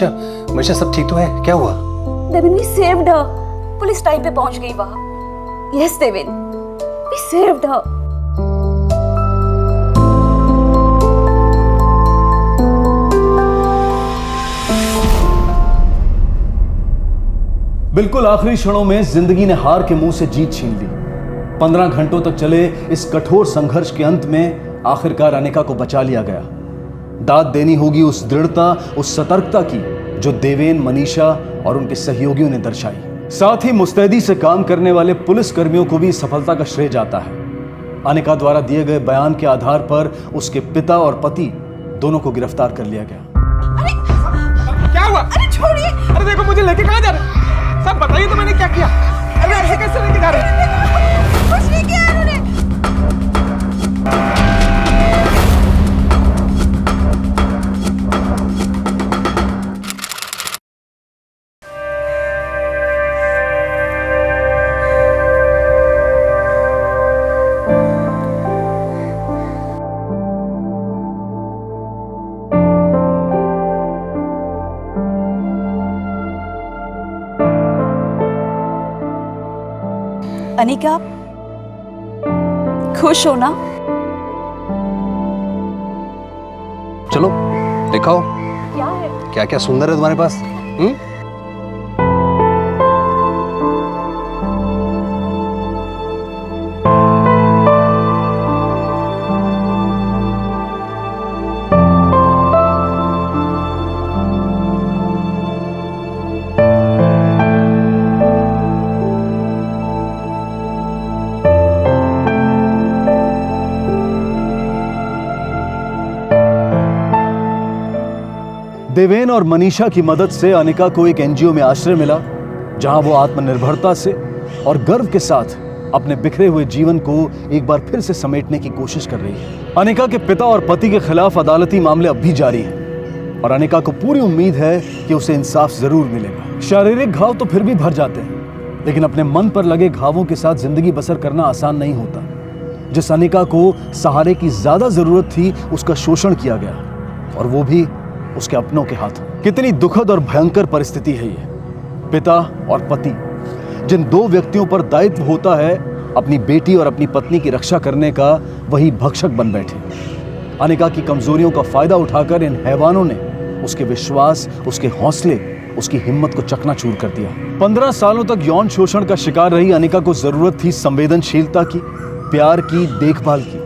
Manisha, Manisha सब ठीक तो है? क्या हुआ? Devin, we saved her. Police time पे पहुंच गई वहां। Yes, Devin, we saved her. बिल्कुल आखिरी क्षणों में जिंदगी ने हार के मुंह से जीत छीन ली। 15 घंटों तक चले इस कठोर संघर्ष के अंत में आखिरकार अनिका को बचा लिया गया। दाद देनी होगी उस दृढ़ता, उस सतर्कता की जो देवेन, मनीषा और उनके सहयोगियों ने दर्शाई। साथ ही मुस्तैदी से काम करने वाले पुलिस कर्मियों को भी सफलता का श्रेय जाता है। अनिका द्वारा दिए गए बयान के आधार पर उसके पिता और पति दोनों को गिरफ्तार कर लिया गया। क्या हुआ? अरे छोड़िए! अरे देखो मुझे लेके कहाँ जा रहे हैं? सब बताइए तो मैंने क्या किया? अरे ऐसे कैसे लेके जा रहे हैं? कुछ नहीं किया इन्होंने। अनिका, खुश हो ना? चलो दिखाओ क्या है? क्या क्या सुंदर है तुम्हारे पास। देवेन और मनीषा की मदद से अनिका को एक एनजीओ में आश्रय मिला, जहां वो आत्मनिर्भरता से और गर्व के साथ अपने बिखरे हुए जीवन को एक बार फिर से समेटने की कोशिश कर रही है। अनिका के पिता और पति के खिलाफ अदालती मामले अब भी जारी हैं और अनिका को पूरी उम्मीद है कि उसे इंसाफ जरूर मिलेगा। शारीरिक घाव तो फिर भी भर जाते हैं, लेकिन अपने मन पर लगे घावों के साथ जिंदगी बसर करना आसान नहीं होता। जिस अनिका को सहारे की ज्यादा जरूरत थी, उसका शोषण किया गया, और वो भी उसके अपनों के हाथों। कितनी दुखद और भयंकर परिस्थिति है ये। पिता और पति, जिन दो व्यक्तियों पर दायित्व होता है अपनी बेटी और अपनी पत्नी की रक्षा करने का, वही भक्षक बन बैठे। अनिका की कमजोरियों का फायदा उठाकर इन हैवानों ने उसके विश्वास, उसके हौसले, उसकी हिम्मत को चकनाचूर कर दिया। 15 सालों तक यौन शोषण का शिकार रही अनिका को जरूरत थी संवेदनशीलता की, प्यार की, देखभाल की,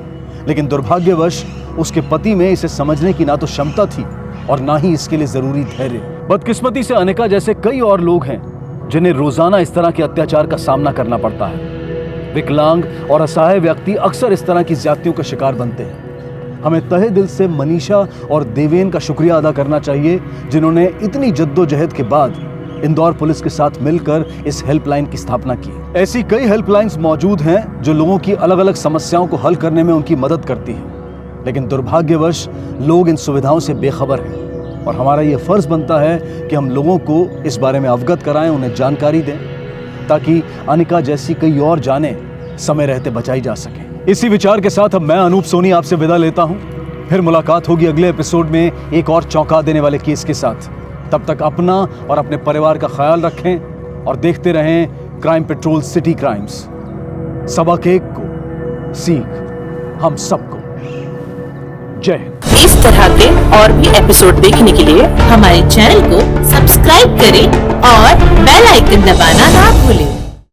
लेकिन दुर्भाग्यवश उसके पति में इसे समझने की ना तो क्षमता थी और ना ही इसके लिए जरूरी धैर्य। बदकिस्मती से अनिका जैसे कई और लोग हैं जिन्हें रोजाना इस तरह के अत्याचार का सामना करना पड़ता है। विकलांग और असहाय व्यक्ति अक्सर इस तरह की ज्यादतियों का शिकार बनते हैं। हमें तहे दिल से मनीषा और देवेन का शुक्रिया अदा करना चाहिए, जिन्होंने इतनी जद्दोजहद के बाद इंदौर पुलिस के साथ मिलकर इस हेल्पलाइन की स्थापना की। ऐसी कई हेल्पलाइंस मौजूद हैं जो लोगों की अलग अलग समस्याओं को हल करने में उनकी मदद करती हैं, लेकिन दुर्भाग्यवश लोग इन सुविधाओं से बेखबर हैं और हमारा ये फर्ज बनता है कि हम लोगों को इस बारे में अवगत कराएं, उन्हें जानकारी दें, ताकि अनिका जैसी कई और जानें समय रहते बचाई जा सके। इसी विचार के साथ अब मैं अनूप सोनी आपसे विदा लेता हूं। फिर मुलाकात होगी अगले एपिसोड में एक और चौंका देने वाले केस के साथ। तब तक अपना और अपने परिवार का ख्याल रखें और देखते रहें क्राइम पेट्रोल सिटी क्राइम्स। सबक एक को सीख हम सबको। जय। इस तरह के और भी एपिसोड देखने के लिए हमारे चैनल को सब्सक्राइब करें और बेल आइकन दबाना ना भूलें।